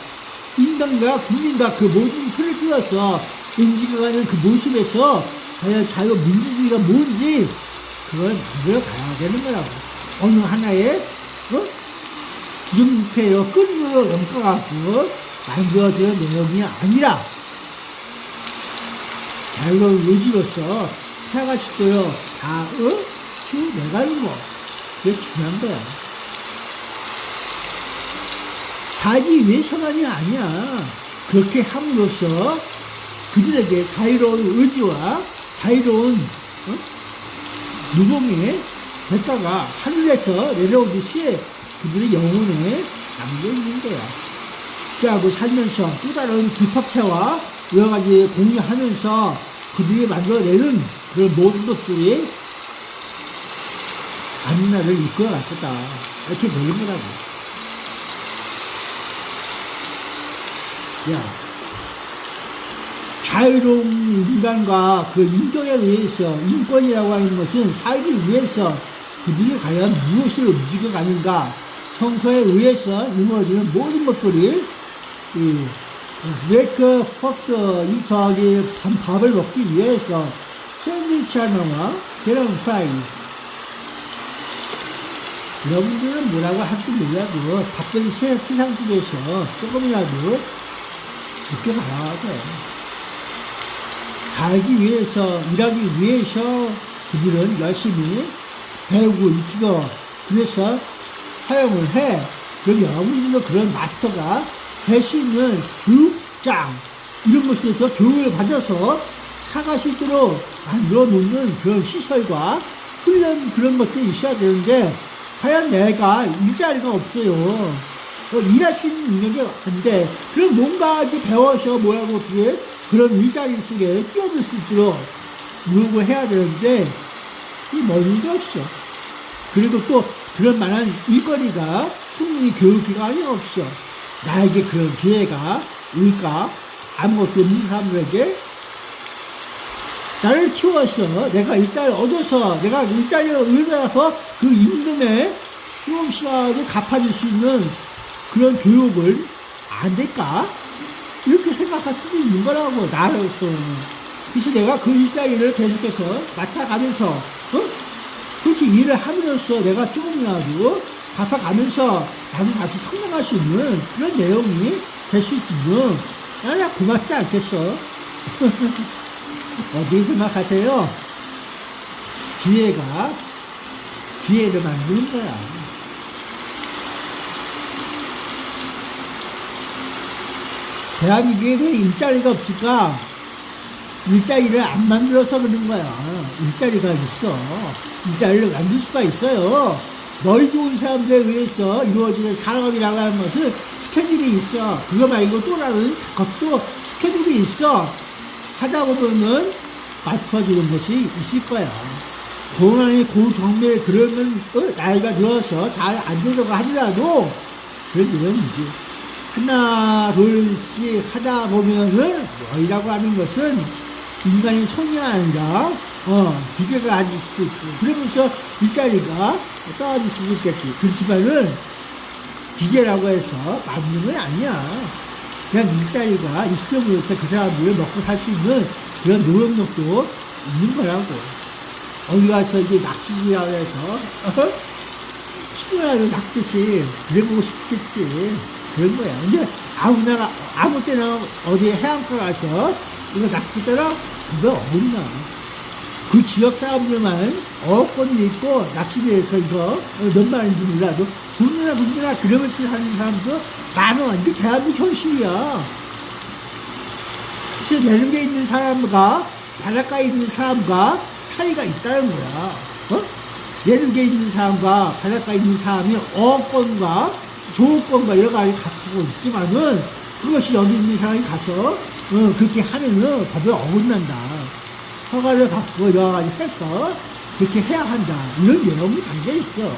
인간과 국민과 그 모든 틀을 틀어서 움직여가는 그 모습에서 과연 자유민주주의가 뭔지 그걸 만들어 가야 되는 거라고. 어느 하나의 부정부패로 끈으로 엮어갖고 만들어지는 내용이 아니라 자유로운 의지로서 살아갈 수 있도록 다 키워내가는 거. 그게 중요한 거야. 살기 위해서만이 아니야. 그렇게 함으로써 그들에게 자유로운 의지와 자유로운 노동의 대가가 하늘에서 내려오듯이 그들의 영혼에 남겨있는 거야. 직자하고 살면서 또 다른 집합체와 여러 가지 공유하면서 그들이 만들어내는 그런 모든 것들이 앞날을 이끌어갈 거다. 이렇게 보는 거라고. 야, 자유로운 인간과 그 인격에 의해서 인권이라고 하는 것은 살기 위해서 그들이 과연 무엇을 움직여가는가 청소에 의해서 이루어지는 모든 것들이 이 브레이크퍼스트 이 저기 밥을 먹기 위해서 샌드위치 하나와 계란 프라이 여러분들은 뭐라고 할지 몰라도 바쁜 세상 속에서 조금이라도 늦게 가야 돼. 살기 위해서 일하기 위해서 그들은 열심히 배우고 익히고 그래서 사용을 해. 그럼 여러분들도 그런 마스터가 될 수 있는 교육장 이런 곳에서 교육을 받아서 차가 실제로 만들어 놓는 그런 시설과 훈련 그런 것들이 있어야 되는데 과연 내가 일자리가 없어요. 일할 수 있는 능력이 안 돼. 그럼 뭔가 이제 배워서 뭐라고 어떻게 그런 일자리 속에 끼어들 수 있도록 노력을 해야 되는데 이 멀리도 없어. 그리고 또 그런 만한 일거리가 충분히 교육기관이 없어. 나에게 그런 기회가 올까? 아무것도 없는 사람들에게 나를 키워서 내가 일자리를 얻어서 내가 일자리를 얻어서 그 임금의 수험시간을 갚아줄 수 있는 그런 교육을 안 될까? 이렇게 생각할 수도 있는 거라고 나로서. 그래서 내가 그 일자리를 계속해서 맡아가면서 그렇게 일을 함으로써 내가 조금이라도 갚아가면서 나도 다시 성장할 수 있는 그런 내용이 될 수 있으면 나야 고맙지 않겠어? 어떻게 생각하세요? 기회를 만드는 거야. 대한민국에 왜 일자리가 없을까? 일자리를 안 만들어서 그런 거야. 일자리가 있어. 일자리를 만들 수가 있어요. 머리 좋은 사람들에 의해서 이루어지는 산업이라고 하는 것은 스케줄이 있어. 그거 말고 또 다른 것도 스케줄이 있어. 하다 보면은 맞춰지는 것이 있을 거야. 고난이 고정매 그러면 나이가 들어서 잘 안 되려고 하더라도 그런 내용이지. 하나 둘씩 하다 보면은 뭐이라고 하는 것은 인간의 손이 아니라 기계가 가질 수도 있고 그러면서 일자리가 떨어질 수도 있겠지. 그렇지만은 기계라고 해서 맞는 건 아니야. 그냥 일자리가 있음으로써 그 사람들을 먹고 살 수 있는 그런 노력력도 있는 거라고. 어디 가서 이제 낚시질이라고 해서 친구라도 낚듯이 그래보고 싶겠지. 그런 거야. 근데 아무 때나 어디 해안가 가서 이거 낚시잖아? 그거 어딨나. 그 지역 사람들만 어권이 있고 낚시비에서 이거 몇 마리인지 몰라도 돈이나 그러면서 사는 사람도 많아. 이게 대한민국 현실이야. 그래서 내륙에 있는 사람과 바닷가에 있는 사람과 차이가 있다는 거야. 내륙에 있는 사람과 바닷가에 있는 사람이 어권과 조건과 여러 가지 갖추고 있지만은 그것이 여기 있는 사람이 가서 그렇게 하면은 법에 어긋난다. 허가를 갖고 여러 가지 해서 그렇게 해야 한다. 이런 내용이 담겨 있어.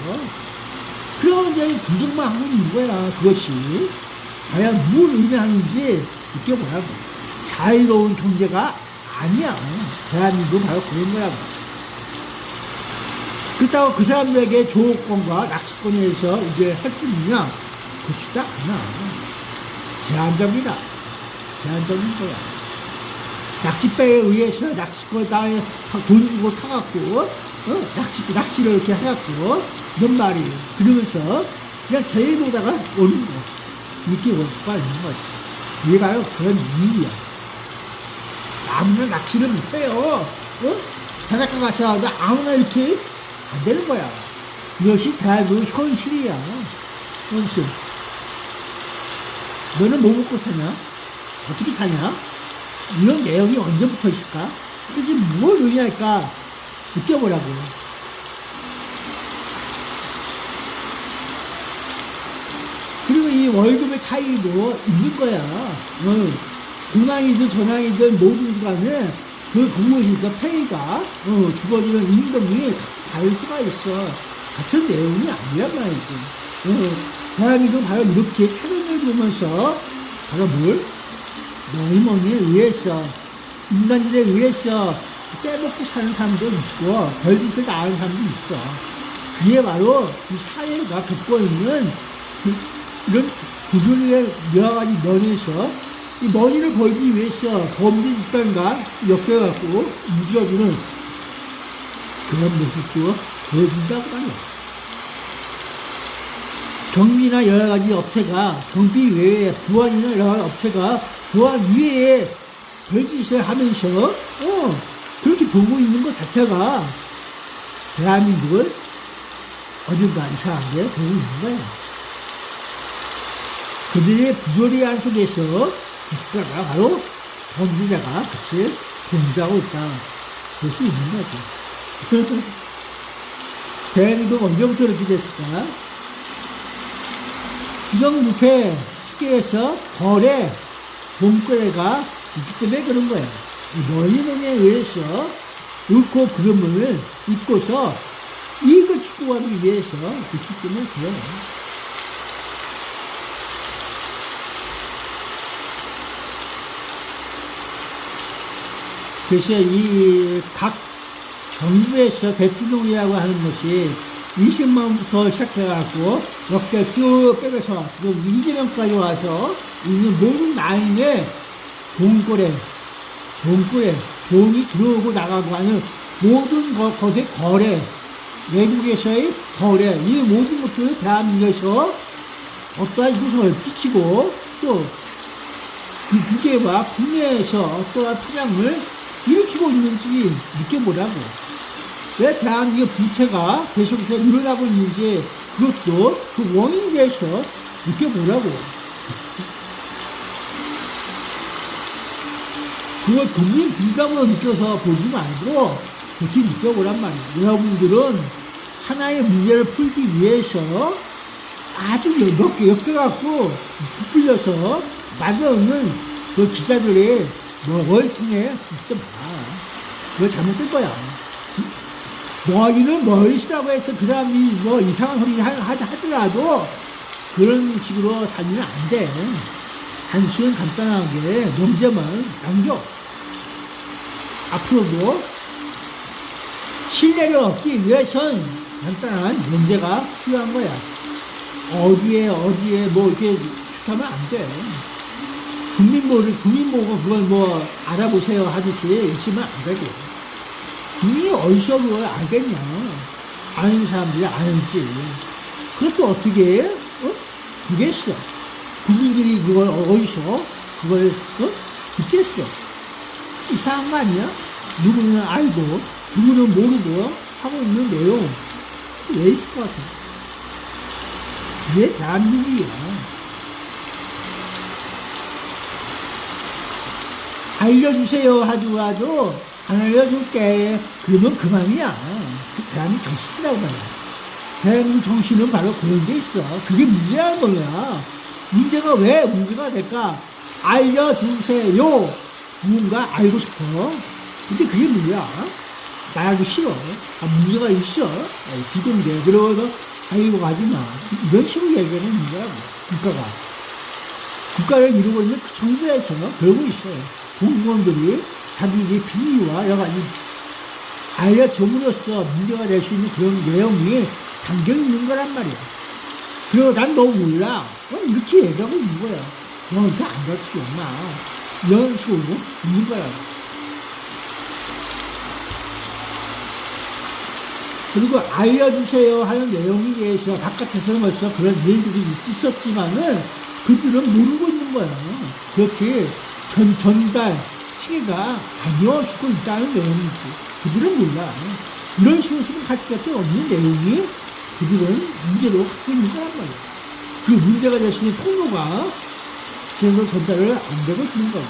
그러면 이제 부정만 하고 있는 거야. 그것이 과연 뭘 의미하는지 느껴보라고. 자유로운 경제가 아니야. 대한민국은 바로 그런 거라고. 그렇다고 그 사람들에게 조건과 낚시권에 의해서 이게 할 수 있느냐? 그렇지도 않아. 제한적인 거야. 낚싯배에 의해서 낚시권 땅에 돈 주고 타갖고, 낚시를 이렇게 해갖고, 몇 마리. 그러면서 그냥 제일로다가 오는 거. 이렇게 올 수가 있는 거지. 이게 바로 그런 이유야. 아무나 낚시를 못해요. 바닷가 가서 아무나 이렇게 안 되는 거야. 이것이 대한민국 현실이야. 현실. 너는 뭐 먹고 사냐? 어떻게 사냐? 이런 내용이 언제부터 있을까? 그것이 뭘 의미할까? 느껴보라고. 그리고 이 월급의 차이도 있는 거야. 공항이든 전항이든 모든 간에 그 공무원에서 페이가 주어지는 임금이 다를 수가 있어. 같은 내용이 아니란 말이지. 대한민국은 바로 이렇게 차등을 보면서 바로 뭘? 너희머니에 의해서 인간들에 의해서 빼먹고 사는 사람도 있고 별짓을 다 하는 사람도 있어. 그게 바로 이 사회가 겪고 있는 이런 부조리의 여러 가지 면에서 이 머리를 벌기 위해서 범죄 집단과 엮여갖고 무지어주는 그런 모습도 보여준다고 하네요. 경비나 여러 가지 업체가, 경비 외에 보안이나 여러 가지 업체가 보안 위에 별짓을 하면서, 그렇게 보고 있는 것 자체가 대한민국을 어딘가 이상하게 보고 있는 거예요. 그들의 부조리한 속에서 국가가 바로 범죄자가 같이 공작하고 있다. 볼 수 있는 거죠. 대한민국 언제부터 이렇게 됐을까? 주정부패, 쉽게 해서 거래, 돈거래가 있기 때문에 그런 거예요. 너희놈에 의해서 옳고 그름을 잊고서 이익을 추구하기 위해서 있기 때문에 그래요. 그래서 이 각 정부에서 대통령이라고 하는 것이 20만부터 시작해갖고 몇 개 쭉 빼서 지금 이재명까지 와서 있는 모든 라인에 돈거래, 돈이 들어오고 나가고 하는 모든 것의 거래, 외국에서의 거래, 이 모든 것들을 대한민국에서 어떠한 후성을 끼치고 또 그 국외와 국내에서 어떠한 파장을 일으키고 있는지 느껴보라고. 왜 대한민국의 부채가 계속해서 늘어나고 있는지 그것도 그 원인에 대해서 느껴보라고. 그걸 국민 분담으로 느껴서 보지 말고 그렇게 느껴보란 말이에요. 여러분들은 하나의 문제를 풀기 위해서 아주 몇 개 엮여갖고 부풀려서 만들어놓는 그 기자들의 뭘 통해 있지 마. 그거 잘못된 거야. 머리는 머리시라고 해서 그 사람이 뭐 이상한 소리 하더라도 그런 식으로 살면 안 돼. 단순 간단하게 문제만 남겨. 앞으로도 신뢰를 얻기 위해선 간단한 문제가 필요한 거야. 어디에 뭐 이렇게 하면 안 돼. 국민 보고 그걸 뭐 알아보세요 하듯이 있으면 안 되고. 국민이 어디서 그걸 알겠냐. 아는 사람들이 아는지. 그것도 어떻게 해? 듣겠어. 국민들이 그걸 어디서 그걸 듣겠어. 이상한 거 아니야? 누구는 알고 누구는 모르고 하고 있는 내용 왜 있을 것 같아? 그게 대한민국이야. 알려주세요 하더라도 안 알려줄게. 그러면 그만이야. 그 대한민국 정신이라고 말이야. 대한민국 정신은 바로 그런 게 있어. 그게 문제라는 거야. 문제가 왜 문제가 될까? 알려주세요. 누군가 알고 싶어. 근데 그게 뭐야? 말하기 싫어. 문제가 있어. 비공개. 그러고서 알고 가지 마. 이런 식으로 얘기하는 문제라고. 국가를 이루고 있는 그 정부에서 그러고 있어요. 공무원들이 자기들의 비위와 여러 가지 알려줌으로써 문제가 될 수 있는 그런 내용이 담겨 있는 거란 말이야. 그리고 난 너 몰라. 이렇게 얘기하고 있는 거야. 너한테 안 가르쳐, 엄마. 이런 식으로 있는 거야. 그리고 알려주세요 하는 내용에 대해서 바깥에서는 벌써 그런 일들이 있었지만은 그들은 모르고 있는 거야. 그렇게 전달 체계가 다녀주고 있다는 내용이지. 그들은 몰라. 이런 식으로 생각할 수밖에 없는 내용이 그들은 문제로 갖고 있는 거란 말이야. 그 문제가 될 수 있는 통로가 제대로 전달을 안 되고 있는 거야.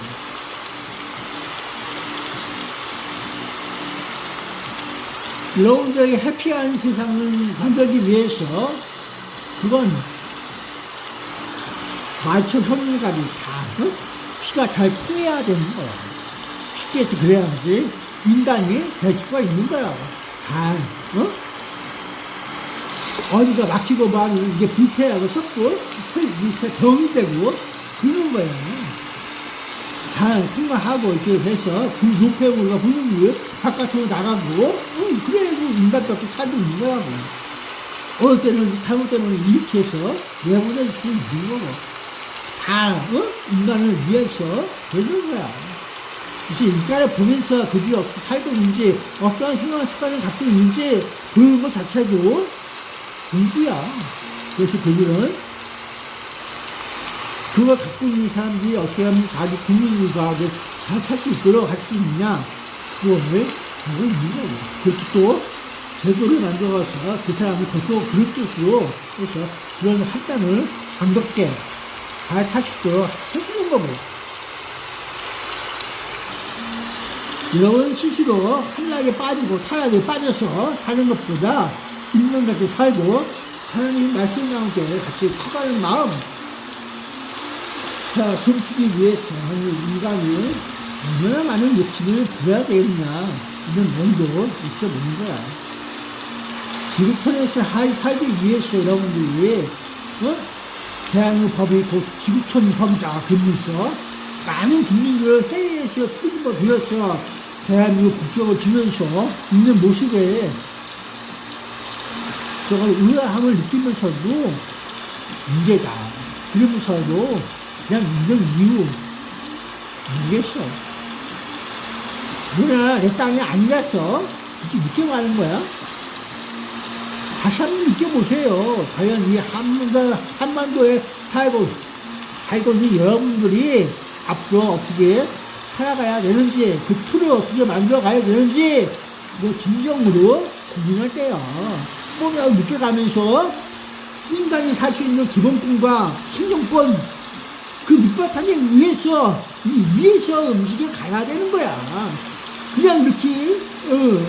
여러분들에게 해피한 세상을 만들기 위해서 그건 말초 현미감이 다 피가 잘 통해야 되는 거야. 쉽게 해서 그래야지 인간이 대추가 있는 거야. 잘 어디가 막히고 말을 이게 불쾌하고 썩고 병이 되고 그러는 거야. 잘 통과하고 이렇게 해서 불조폐물과 불능물 바깥으로 나가고 그래야지 인간밖에 살고 있는 거라고. 어느 때는 잘못되면 이렇게 해서 내보낼 수 있는 거고. 다, 인간을 위해서 그러는 거야. 그래서 인간을 보면서 그들이 어떻게 살고 있는지, 어떠한 행동 습관을 갖고 있는지 보는 것 자체도 공부야. 그래서 그들은 그걸 갖고 있는 사람들이 어떻게 하면 자기 국민들과 잘 살 수 있도록 할 수 있느냐, 그거를 하고 있는 거고. 그렇게 또 제도를 만들어서 그 사람을 그쪽 그런 뜻으로 해서 그런 판단을 반갑게 잘 살 수 있도록 해주는 거고. 여러분 스스로 한락에 빠지고 타락에 빠져서 사는 것보다 인간같이 살고 하나님 말씀 가운데 같이 커가는 마음, 자, 숨쉬기 위해서 인간이 얼마나 많은 욕심을 부려야 되겠냐, 이런 면도 있어 보는 거야. 지구촌에서 살기 위해서 여러분들이, 대한민국 법이 곧 지구촌 법이다 그러면서 많은 국민들을 해외에서 끄집어 들여서 대한민국 국적을 주면서 있는 모습에 저걸 의아함을 느끼면서도 문제다. 그러면서도 그냥 있는 이유 모르겠어. 너나 내 땅이 아니라서 이렇게 느껴가는 거야. 다시 한번 느껴보세요. 과연 이 한반도에 살고 있는 여러분들이 앞으로 어떻게 살아가야 되는지, 그 틀을 어떻게 만들어가야 되는지, 진정으로 고민할 때야. 뭔가 느껴가면서 인간이 살 수 있는 기본권과 생존권, 그 밑바탕에 위에서 움직여 가야 되는 거야. 그냥 이렇게,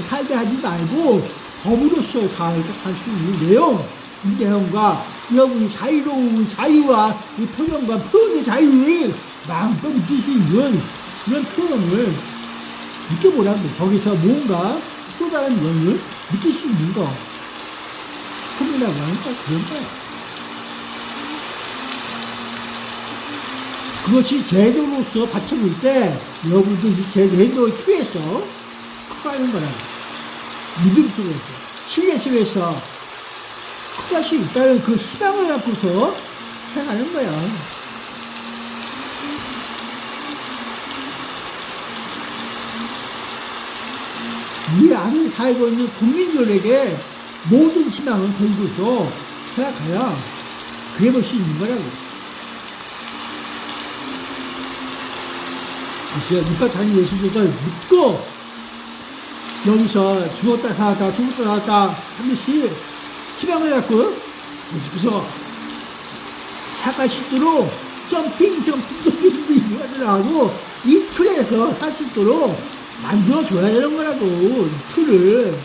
살게 하지 말고, 법으로서 살 수 있는 이 내용과 여러분이 자유로운 자유와 이 표현과 표현의 자유를 마음껏 느낄 수 있는 그런 표현을 느껴보라고. 거기서 뭔가 또 다른 면을 느낄 수 있는 거. 스톱이라고 하니까 그런 거야. 그것이 제도로서 받쳐질 때 여러분도 이 제도의 틀에서 커가는 거라고. 믿음 속에서, 신뢰 속에서 커갈 수 있다는 그 희망을 갖고서 살아가는 거야. 이 안에 살고 있는 국민들에게 모든 희망을 걸고서 살아가야 그래 볼 수 있는 거라고. 그래서 밑바탕 예수님을 믿고 여기서 죽었다 살았다 하듯이 희망을 갖고 계속해서 살아갈 수 있도록 점핑 하고 이 틀에서 살 수 있도록 만들어줘야 되는 거라고. 이 틀을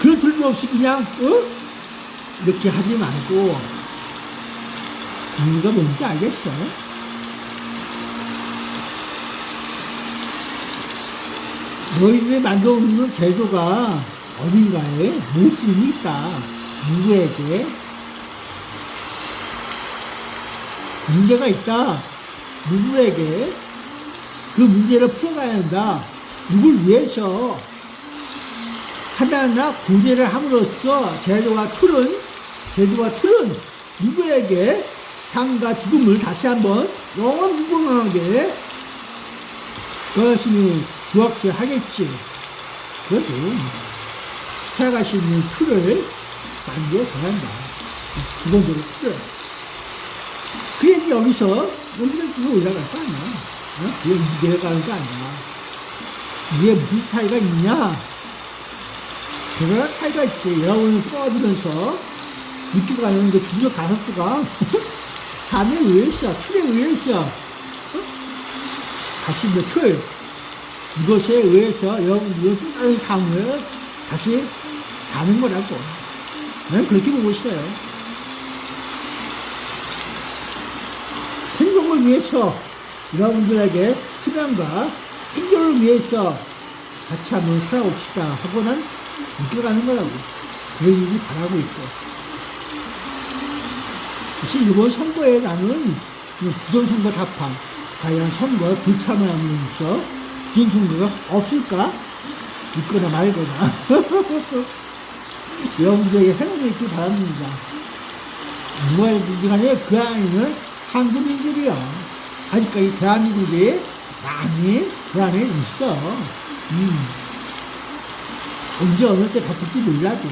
그런 틀도 없이 그냥 이렇게 하지 말고. 이유가 뭔지 알겠어? 너희들이 만들어놓는 제도가 어딘가에 모순이 있다. 누구에게 문제가 있다. 누구에게 그 문제를 풀어가야 한다. 누굴 위해서 하나하나 구제를 함으로써 제도와 틀은 누구에게 삶과 죽음을 다시 한번 영원 무궁하게 그것이 부합체 하겠지. 그래도 살아갈 수 있는 틀을 만들어줘야 한다. 기본적으로 틀을. 그래야지 여기서 올라갈 거 아니야. 그게 내려가는 거 아니야. 이게 무슨 차이가 있냐? 대단한 차이가 있지. 여러분을 떠들면서 느껴가는 그 중력 가속도가 삶에 의해서, 틀에 의해서, 다시 이제 틀, 이것에 의해서 여러분들이 또 다른 삶을 다시 사는 거라고. 나는 그렇게 보고 있어요. 행동을 위해서 여러분들에게 희망과 생존을 위해서 같이 한번 살아봅시다 하고 난 이끌어가는 거라고. 그런 일이 바라고 있고. 사실 이번 선거에 나는 부정선거 답판, 과연 선거에 불참을 하면서 부정선거가 없을까? 있거나 말거나. 여러분들에게 행운이 있기 바랍니다. 누가든지 간에 그 안에는 한국민들이요. 아직까지 대한민국이 많이 그 안에 있어. 언제 어느 때 바뀔지 몰라도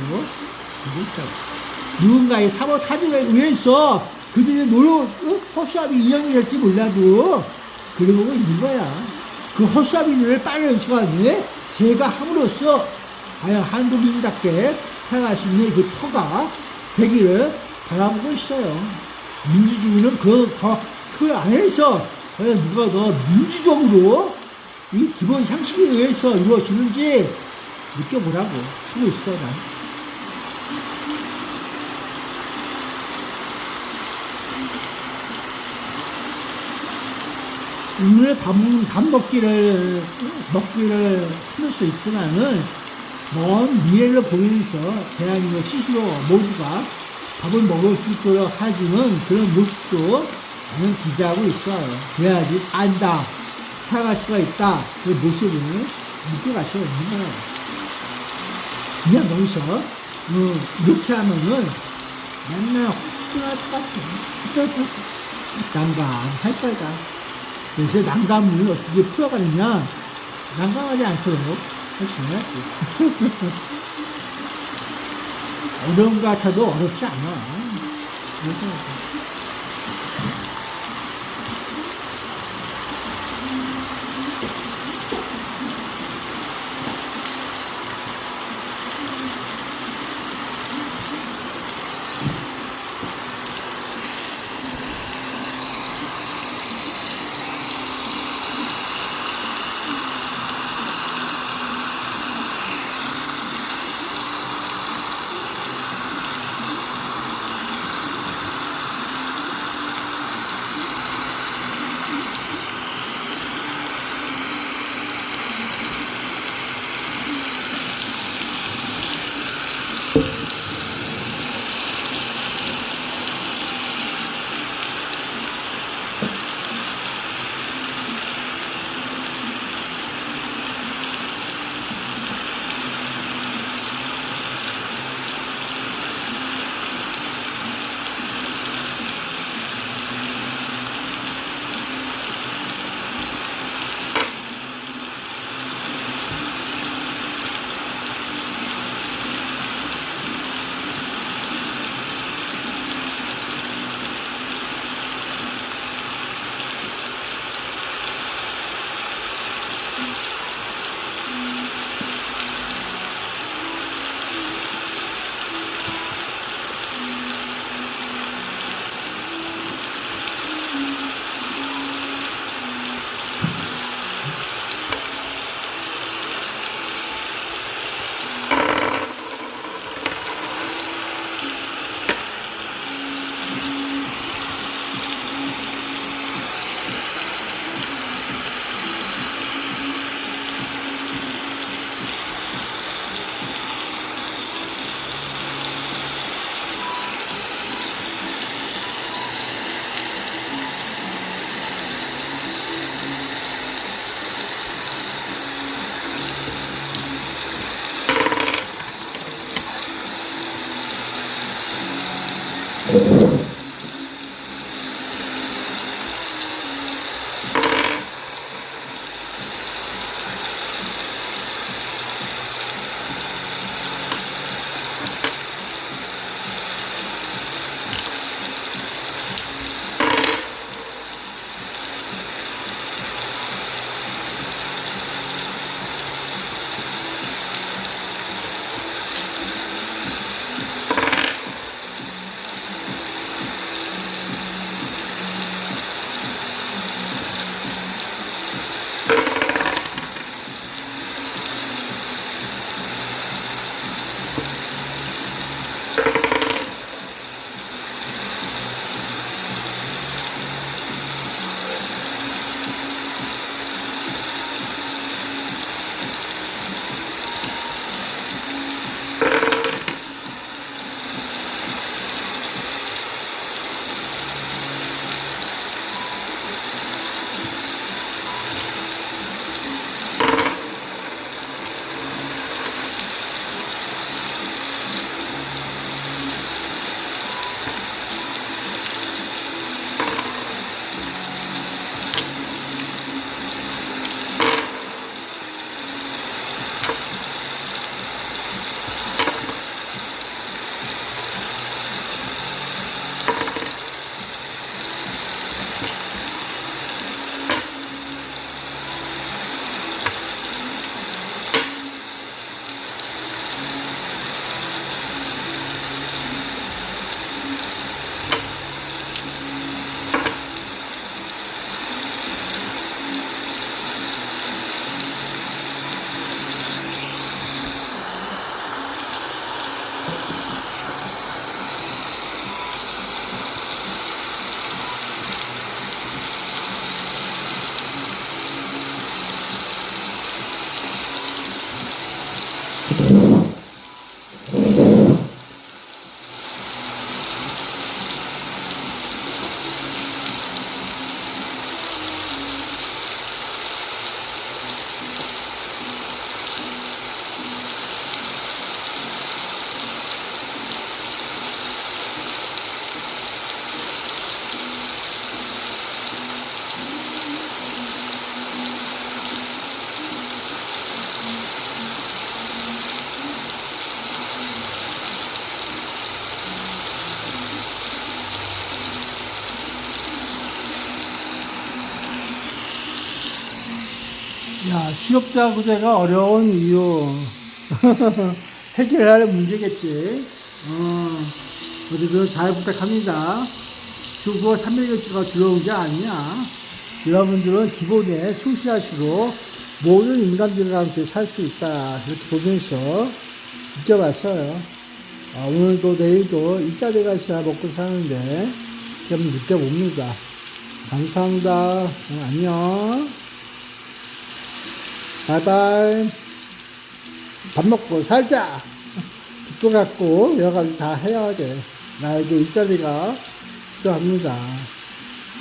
누군가의 사보타지에 의해서 그들의 허수아비 이용이 될지 몰라도 그러고 있는 거야. 그 허수아비들을 빨리 연식하니 제가 함으로써 과연 한국인답게 살아갈 수 있는 그 터가 되기를 바라보고 있어요. 민주주의는 그 안에서 과연 누가 더 민주적으로 이 기본 상식에 의해서 이루어지는지 느껴보라고 하고 있어, 난. 오늘 밥 먹기를 힘들 수 있지만은, 먼 미래를 보면서 대한민국 스스로 모두가 밥을 먹을 수 있도록 해주는 그런 모습도 나는 기대하고 있어요. 그래야지 살아갈 수가 있다. 그 모습을 느껴갈 수가 있는 거예요. 그냥 여기서, 이렇게 하면은 맨날 헛소리할 것 같아. 난감할 거다. 그래서 난감을 어떻게 풀어가느냐? 난감하지 않도록 해야지. 어려운 것 같아도 어렵지 않아. 그래서 야, 수렵자 구제가 어려운 이유. 해결할 문제겠지. 어쨌든 잘 부탁합니다. 주거 300여치가 들어온 게 아니야. 여러분들은 기본에 충실하시고 모든 인간들과 함께 살 수 있다. 그렇게 보면서 느껴봤어요. 오늘도 내일도 일자리 가시야 먹고 사는데 좀 느껴봅니다. 감사합니다. 안녕. 바이바이. 밥 먹고 살자. 빚도 갚고 여러 가지 다 해야 돼. 나에게 일자리가 필요합니다.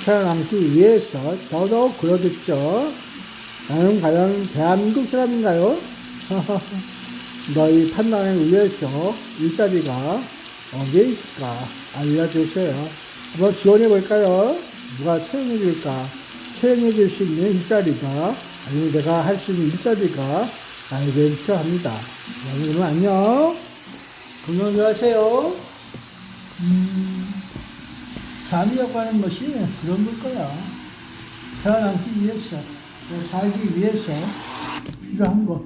살아남기 위해서 더더욱 그러겠죠. 나는 과연 대한민국 사람인가요? 너희 판단에 의해서 일자리가 어디에 있을까 알려주세요. 한번 지원해 볼까요? 누가 채용해 줄까? 채용해 줄 수 있는 일자리가 아니면 내가 할 수 있는 일자리가 나에게 필요합니다. 여러분 안녕. 건강히 하세요. 삶이라고 하는 것이 그런 걸 거야. 살아남기 위해서, 살기 위해서 필요한 것.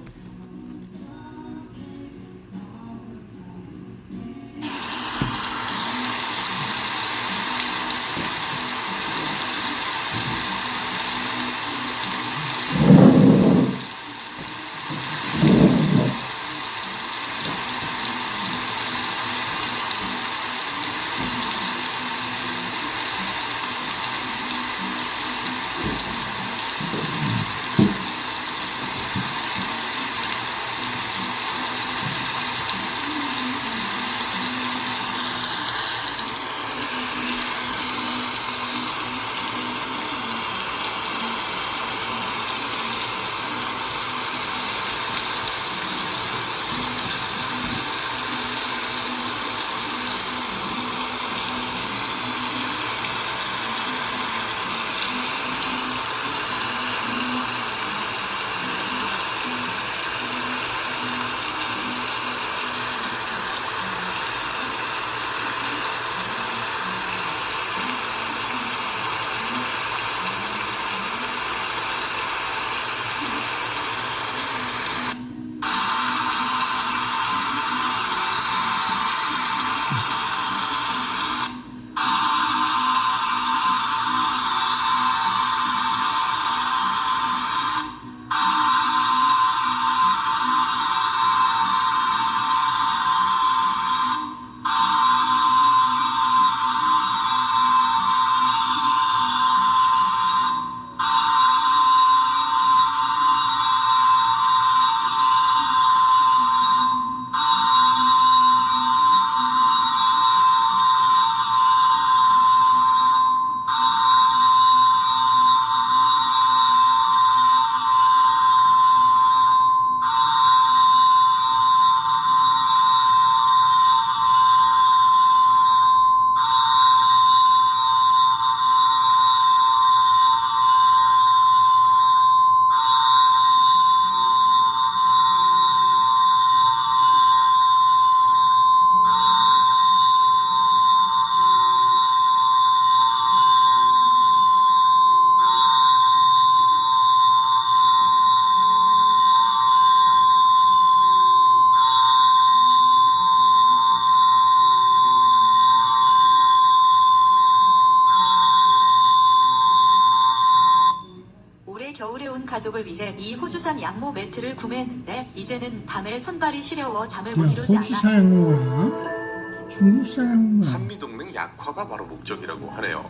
겨울에 온 가족을 위해 이 호주산 양모 매트를 구매했는데 이제는 밤에 손발이 시려워 잠을 못 이루지 않아. 호주산 양모야? 중국산 양모야? 한미동맹 약화가 바로 목적이라고 하네요.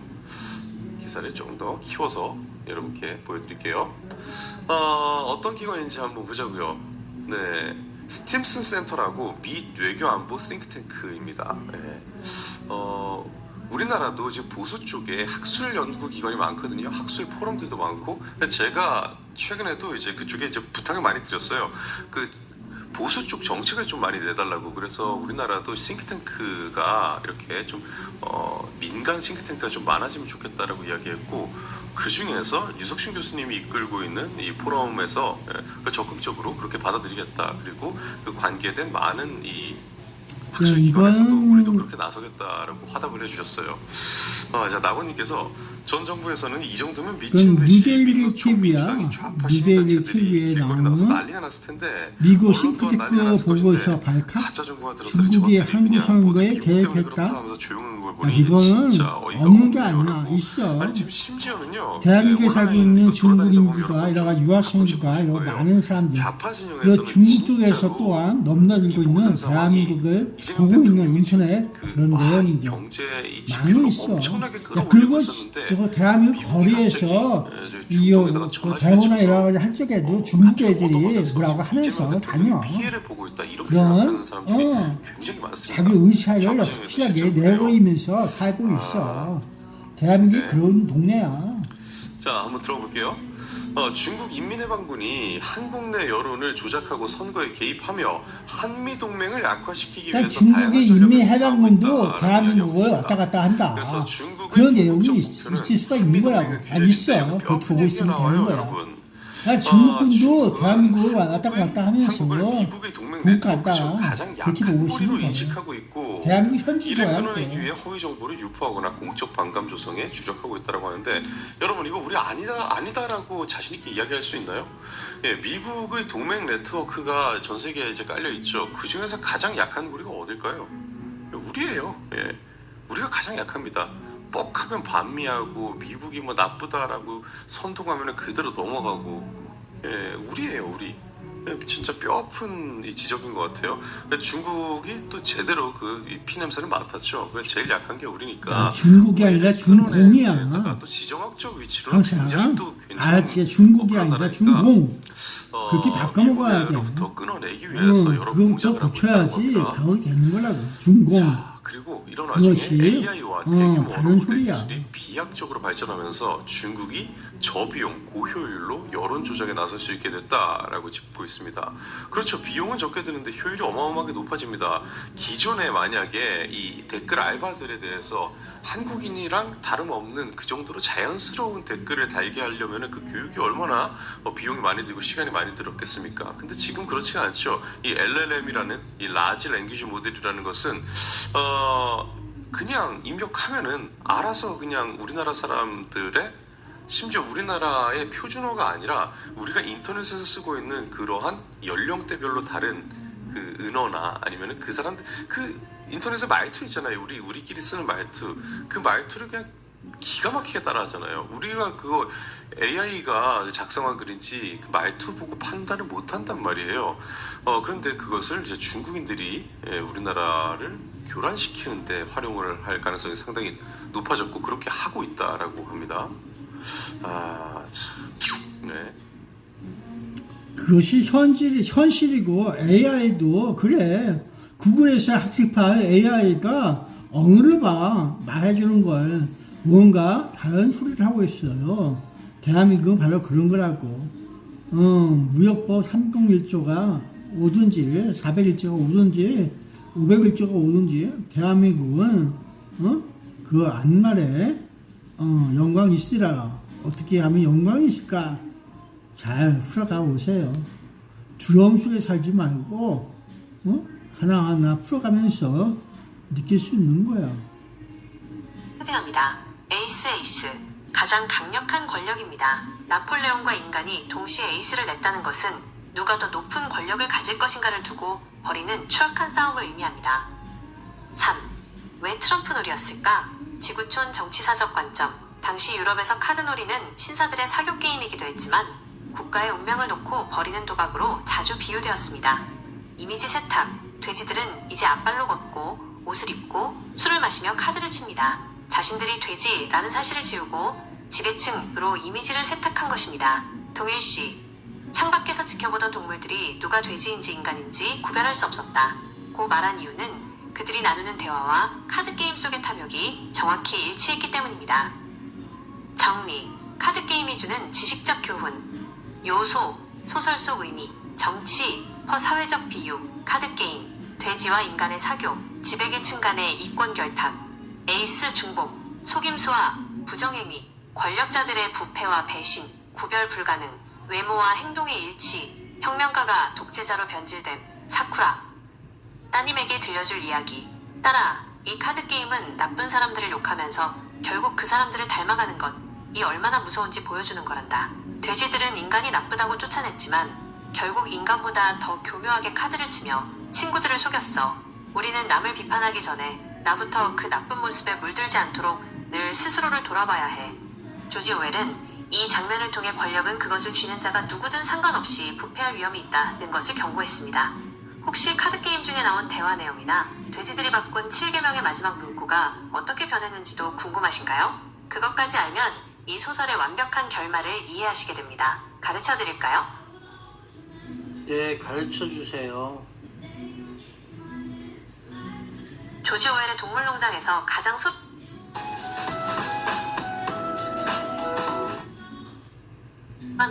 기사를 좀 더 키워서 여러분께 보여드릴게요. 어떤 기관인지 한번 보자고요. 네, 스팀슨 센터라고 미 외교안보 싱크탱크입니다. 예. 우리나라도 이제 보수 쪽에 학술 연구 기관이 많거든요. 학술 포럼들도 많고. 제가 최근에도 이제 그쪽에 이제 부탁을 많이 드렸어요. 그 보수 쪽 정책을 좀 많이 내달라고. 그래서 우리나라도 싱크탱크가 이렇게 좀 민간 싱크탱크가 좀 많아지면 좋겠다라고 이야기했고, 그 중에서 유석신 교수님이 이끌고 있는 이 포럼에서 적극적으로 그렇게 받아들이겠다. 그리고 그 관계된 많은 이 학술기관에서도 우리도 그렇게 나서겠다라고 화답을 해주셨어요. 자, 나건님께서 전 정부에서는 이 정도면 미친 듯이 뉴데일리 TV야. 뉴데일리 TV에 나오는 난리가 났을 텐데 미국 싱크탱크 보고서 발칵 중국이 한국 선거에 개입했다. 이거는 없는 게 아니야. 있어. 아니, 지금 심지어는요, 대한민국에 살고 있는 중국인들과 이런 유학생들과 이런 많은 사람들, 그리고 중국 쪽에서 또한 넘나들고 있는 대한민국을 보고 있는 인터넷 그런 내용인데 많이 있어. 그리고 저거 대한민국 거리에서 이 대호나 이런 거 할 적에도 중국 애들이 뭐라고 하면서 다녀. 그런 자기 의사를 확실하게 내보이면서 살고 있어. 대한민국이 그런 동네야. 자, 한번 들어볼게요. 중국 인민해방군이 한국 내 여론을 조작하고 선거에 개입하며 한미 동맹을 약화시키기 위해서 중국의 인민해방군도 대한민국을 왔다 갔다 한다. 그런 내용이 있을 수가 있는 거라고. 있어. 그렇게 보고 있으면 되는 거야. 중국군도 대한민국을 왔다 갔다 하면서 국 갔다 그렇게 보고 있으면 돼. 대한민국 현지소야. 이를 위해 허위 정보를 유포하거나 공적 반감 조성에 주력하고 있다고 하는데, 여러분 이거 우리 아니다라고 자신 있게 이야기할 수 있나요? 예, 미국의 동맹 네트워크가 전 세계에 이제 깔려 있죠. 그 중에서 가장 약한 우리가 어딜까요? 우리예요. 예, 우리가 가장 약합니다. 뻑하면 반미하고 미국이 뭐 나쁘다라고 선동하면 그대로 넘어가고. 예, 우리예요, 우리. 예, 진짜 뼈아픈 이 지적인 것 같아요. 중국이 또 제대로 그 피냄새를 맡았죠. 그래서 제일 약한 게 우리니까. 중국이 아니라 중공이야. 또 지정학적 위치로는 굉장히 또 알았지. 중국이 아니라 중공. 그렇게 바꿔먹어야 돼. 부터 끊어내기 위해서 여러 공작을 하고 고쳐야지. 그거 되는 거라고. 중공. 그리고 이런 와중에 AI와 대규모 다른 소리야. 기술이 비약적으로 발전하면서 중국이 저비용 고효율로 여론 조작에 나설 수 있게 됐다라고 짚고 있습니다. 그렇죠. 비용은 적게 드는데 효율이 어마어마하게 높아집니다. 기존에 만약에 이 댓글 알바들에 대해서 한국인이랑 다름없는 그 정도로 자연스러운 댓글을 달게 하려면 그 교육이 얼마나 비용이 많이 들고 시간이 많이 들었겠습니까? 근데 지금 그렇지 않죠. 이 LLM이라는 이 라지 랭귀지 모델이라는 것은 그냥 입력하면은 알아서 그냥 우리나라 사람들의, 심지어 우리나라의 표준어가 아니라 우리가 인터넷에서 쓰고 있는 그러한 연령대별로 다른 그 은어나 아니면은 그 사람들 그 인터넷에 말투 있잖아요. 우리끼리 쓰는 말투, 그 말투를 그냥 기가 막히게 따라하잖아요. 우리가 그거 AI가 작성한 글인지 그 말투 보고 판단을 못 한단 말이에요. 그런데 그것을 이제 중국인들이 우리나라를 교란시키는데 활용을 할 가능성이 상당히 높아졌고 그렇게 하고 있다라고 합니다. 네. 그것이 현실이고 AI도 그래. 구글에서 학습한 AI가 언어를 말해주는 걸 뭔가 다른 소리를 하고 있어요. 대한민국은 바로 그런 거라고. 무역법 301조가 오든지 401조가 오든지 501조가 오든지 대한민국은 그 앞날에 영광이 있으라. 어떻게 하면 영광이 있을까? 잘 풀어가 오세요. 두려움 속에 살지 말고 하나하나 풀어가면서 느낄 수 있는 거야. 합니다. 에이스. 가장 강력한 권력입니다. 나폴레옹과 인간이 동시에 에이스를 냈다는 것은 누가 더 높은 권력을 가질 것인가를 두고 벌이는 추악한 싸움을 의미합니다. 3. 왜 트럼프 놀이였을까? 지구촌 정치사적 관점. 당시 유럽에서 카드놀이는 신사들의 사교 게임이기도 했지만 국가의 운명을 놓고 벌이는 도박으로 자주 비유되었습니다. 이미지 세탁. 돼지들은 이제 앞발로 걷고 옷을 입고 술을 마시며 카드를 칩니다. 자신들이 돼지라는 사실을 지우고 지배층으로 이미지를 세탁한 것입니다. 동일시. 창밖에서 지켜보던 동물들이 누가 돼지인지 인간인지 구별할 수 없었다. 고 말한 이유는 그들이 나누는 대화와 카드게임 속의 탐욕이 정확히 일치했기 때문입니다. 정리. 카드게임이 주는 지식적 교훈. 요소, 소설 속 의미, 정치, 사회적 비유, 카드게임, 돼지와 인간의 사교, 지배계층 간의 이권 결탁, 에이스 중복, 속임수와 부정행위, 권력자들의 부패와 배신, 구별 불가능, 외모와 행동의 일치, 혁명가가 독재자로 변질됨, 사쿠라. 따님에게 들려줄 이야기. 딸아, 이 카드게임은 나쁜 사람들을 욕하면서 결국 그 사람들을 닮아가는 것, 이 얼마나 무서운지 보여주는 거란다. 돼지들은 인간이 나쁘다고 쫓아냈지만 결국 인간보다 더 교묘하게 카드를 치며 친구들을 속였어. 우리는 남을 비판하기 전에 나부터 그 나쁜 모습에 물들지 않도록 늘 스스로를 돌아봐야 해. 조지 오웰은 이 장면을 통해 권력은 그것을 쥐는 자가 누구든 상관없이 부패할 위험이 있다는 것을 경고했습니다. 혹시 카드게임 중에 나온 대화 내용이나 돼지들이 바꾼 7계명의 마지막 문구가 어떻게 변했는지도 궁금하신가요? 그것까지 알면 이 소설의 완벽한 결말을 이해하시게 됩니다. 가르쳐 드릴까요? 네, 가르쳐 주세요. 조지 오웰의 동물농장에서 가장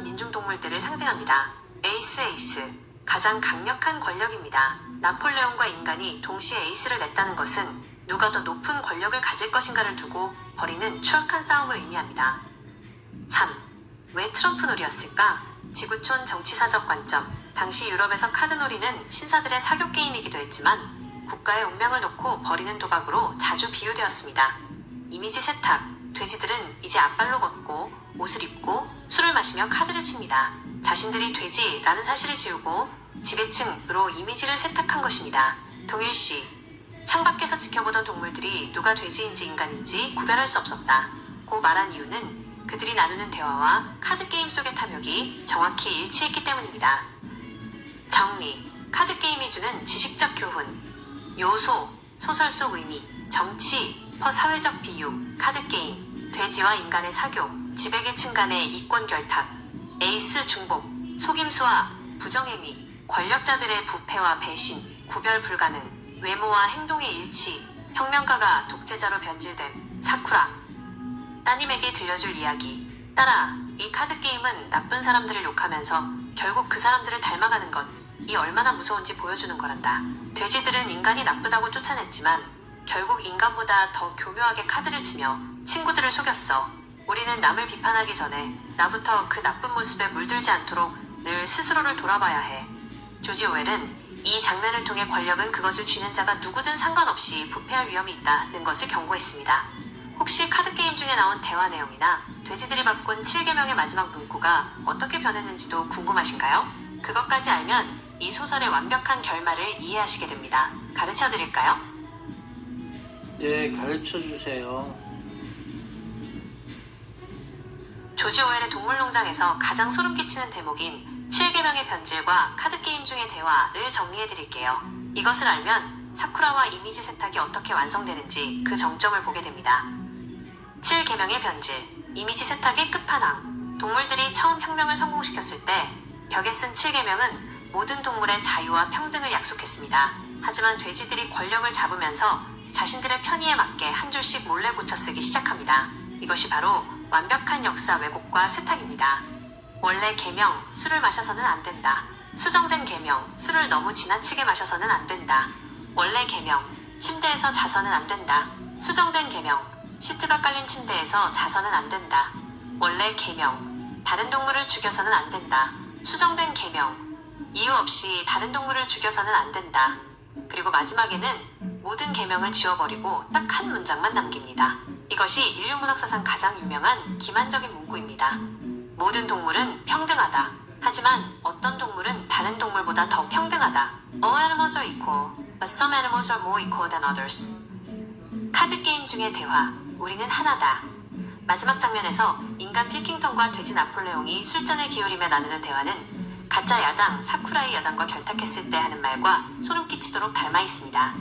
민중동물들을 상징합니다. 에이스, 가장 강력한 권력입니다. 나폴레옹과 인간이 동시에 에이스를 냈다는 것은 누가 더 높은 권력을 가질 것인가를 두고 벌이는 추악한 싸움을 의미합니다. 3. 왜 트럼프 놀이였을까? 지구촌 정치사적 관점. 당시 유럽에서 카드놀이는 신사들의 사교 게임이기도 했지만 국가의 운명을 놓고 벌이는 도박으로 자주 비유되었습니다. 이미지 세탁. 돼지들은 이제 앞발로 걷고 옷을 입고 술을 마시며 카드를 칩니다. 자신들이 돼지라는 사실을 지우고 지배층으로 이미지를 세탁한 것입니다. 동일시. 창밖에서 지켜보던 동물들이 누가 돼지인지 인간인지 구별할 수 없었다. 고 말한 이유는 그들이 나누는 대화와 카드게임 속의 탐욕이 정확히 일치했기 때문입니다. 정리. 카드게임이 주는 지식적 교훈. 요소, 소설 속 의미, 정치, 사회적 비유, 카드게임, 돼지와 인간의 사교, 지배계층 간의 이권 결탁, 에이스 중복, 속임수와 부정행위, 권력자들의 부패와 배신, 구별 불가능, 외모와 행동의 일치, 혁명가가 독재자로 변질됨, 사쿠라. 따님에게 들려줄 이야기. 딸아, 이 카드게임은 나쁜 사람들을 욕하면서 결국 그 사람들을 닮아가는 것, 이 얼마나 무서운지 보여주는 거란다. 돼지들은 인간이 나쁘다고 쫓아냈지만 결국 인간보다 더 교묘하게 카드를 치며 친구들을 속였어. 우리는 남을 비판하기 전에 나부터 그 나쁜 모습에 물들지 않도록 늘 스스로를 돌아봐야 해. 조지 오웰은 이 장면을 통해 권력은 그것을 쥐는 자가 누구든 상관없이 부패할 위험이 있다는 것을 경고했습니다. 혹시 카드게임 중에 나온 대화 내용이나 돼지들이 바꾼 7계명의 마지막 문구가 어떻게 변했는지도 궁금하신가요? 그것까지 알면 이 소설의 완벽한 결말을 이해하시게 됩니다. 가르쳐 드릴까요? 네, 가르쳐 주세요. 조지 오웰의 동물농장에서 가장 소름 끼치는 대목인 7계명의 변질과 카드게임 중의 대화를 정리해 드릴게요. 이것을 알면 사쿠라와 이미지 세탁이 어떻게 완성되는지 그 정점을 보게 됩니다. 7계명의 변질, 이미지 세탁의 끝판왕. 동물들이 처음 혁명을 성공시켰을 때 벽에 쓴 7계명은 모든 동물의 자유와 평등을 약속했습니다. 하지만 돼지들이 권력을 잡으면서 자신들의 편의에 맞게 한 줄씩 몰래 고쳐 쓰기 시작합니다. 이것이 바로 완벽한 역사 왜곡과 세탁입니다. 원래 계명, 술을 마셔서는 안 된다. 수정된 계명, 술을 너무 지나치게 마셔서는 안 된다. 원래 계명, 침대에서 자서는 안 된다. 수정된 계명, 시트가 깔린 침대에서 자서는 안 된다. 원래 계명, 다른 동물을 죽여서는 안 된다. 수정된 계명, 이유 없이 다른 동물을 죽여서는 안 된다. 그리고 마지막에는 모든 계명을 지워버리고 딱 한 문장만 남깁니다. 이것이 인류문학사상 가장 유명한 기만적인 문구입니다. 모든 동물은 평등하다. 하지만 어떤 동물은 다른 동물보다 더 평등하다. All animals are equal, but some animals are more equal than others. 카드게임 중의 대화, 우리는 하나다. 마지막 장면에서 인간 필킹턴과 돼지 나폴레옹이 술잔을 기울이며 나누는 대화는 가짜 야당 사쿠라의 여당과 결탁했을 때 하는 말과 소름 끼치도록 닮아 있습니다.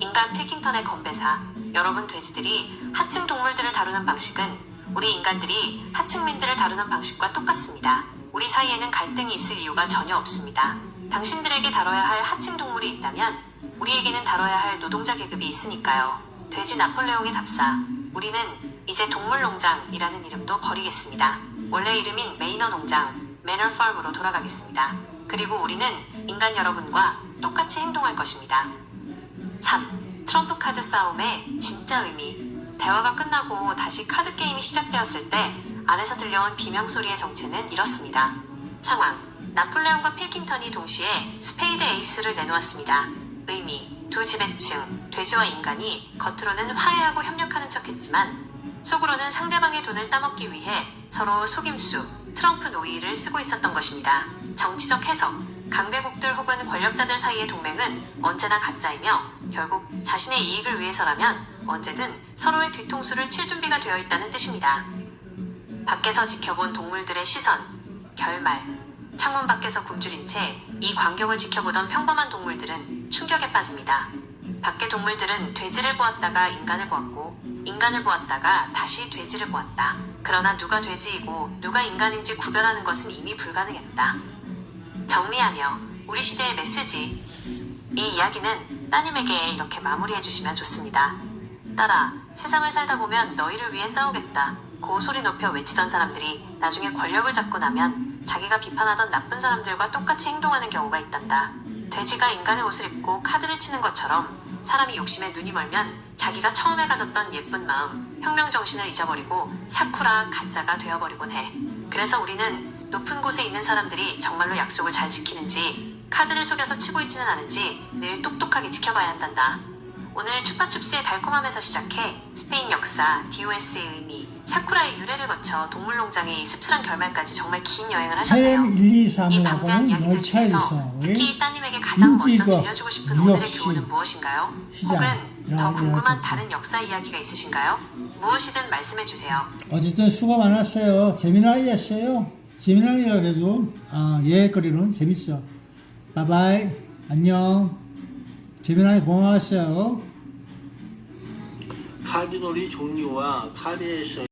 인간 필킹턴의 건배사, 여러분 돼지들이 하층 동물들을 다루는 방식은 우리 인간들이 하층민들을 다루는 방식과 똑같습니다. 우리 사이에는 갈등이 있을 이유가 전혀 없습니다. 당신들에게 다뤄야 할 하층 동물이 있다면 우리에게는 다뤄야 할 노동자 계급이 있으니까요. 돼지 나폴레옹의 답사. 우리는 이제 동물농장이라는 이름도 버리겠습니다. 원래 이름인 매이너 농장, 매너 팜으로 돌아가겠습니다. 그리고 우리는 인간 여러분과 똑같이 행동할 것입니다. 3. 트럼프 카드 싸움의 진짜 의미. 대화가 끝나고 다시 카드 게임이 시작되었을 때 안에서 들려온 비명소리의 정체는 이렇습니다. 상황. 나폴레옹과 필킹턴이 동시에 스페이드 에이스를 내놓았습니다. 의미. 두 지배층, 돼지와 인간이 겉으로는 화해하고 협력하는 척했지만 속으로는 상대방의 돈을 따먹기 위해 서로 속임수, 트럼프 노이를 쓰고 있었던 것입니다. 정치적 해석. 강대국들 혹은 권력자들 사이의 동맹은 언제나 가짜이며 결국 자신의 이익을 위해서라면 언제든 서로의 뒤통수를 칠 준비가 되어 있다는 뜻입니다. 밖에서 지켜본 동물들의 시선, 결말. 창문 밖에서 굶주린 채 이 광경을 지켜보던 평범한 동물들은 충격에 빠집니다. 밖의 동물들은 돼지를 보았다가 인간을 보았고 인간을 보았다가 다시 돼지를 보았다. 그러나 누가 돼지이고 누가 인간인지 구별하는 것은 이미 불가능했다. 정리하며 우리 시대의 메시지. 이 이야기는 따님에게 이렇게 마무리해 주시면 좋습니다. 딸아, 세상을 살다 보면 너희를 위해 싸우겠다 고 소리 높여 외치던 사람들이 나중에 권력을 잡고 나면 자기가 비판하던 나쁜 사람들과 똑같이 행동하는 경우가 있단다. 돼지가 인간의 옷을 입고 카드를 치는 것처럼 사람이 욕심에 눈이 멀면 자기가 처음에 가졌던 예쁜 마음, 혁명 정신을 잊어버리고 사쿠라 가짜가 되어버리곤 해. 그래서 우리는 높은 곳에 있는 사람들이 정말로 약속을 잘 지키는지 카드를 속여서 치고 있지는 않은지 늘 똑똑하게 지켜봐야 한단다. 오늘 추파춥스의 달콤함에서 시작해 스페인 역사, DOS의 의미, 사쿠라의 유래를 거쳐 동물농장의 씁쓸한 결말까지 정말 긴 여행을 하셨네요. 헬 1, 2, 이 방대한 3이라고는 이야기들 중에서 열차에서 특히 따님에게 가장 먼저 인지가 들려주고 싶은 오늘의 뉴욕시 교훈은 무엇인가요? 시장, 혹은 더 궁금한 이런 다른 역사 이야기가 있으신가요? 무엇이든 말씀해주세요. 어쨌든 수고 많았어요. 재미난 아이였어요. 재미난 아이가 그래도 예거리는 재밌어. 바이바이. 안녕. 재미난 아이 고마웠어요. 카드놀이 종류와 카드에서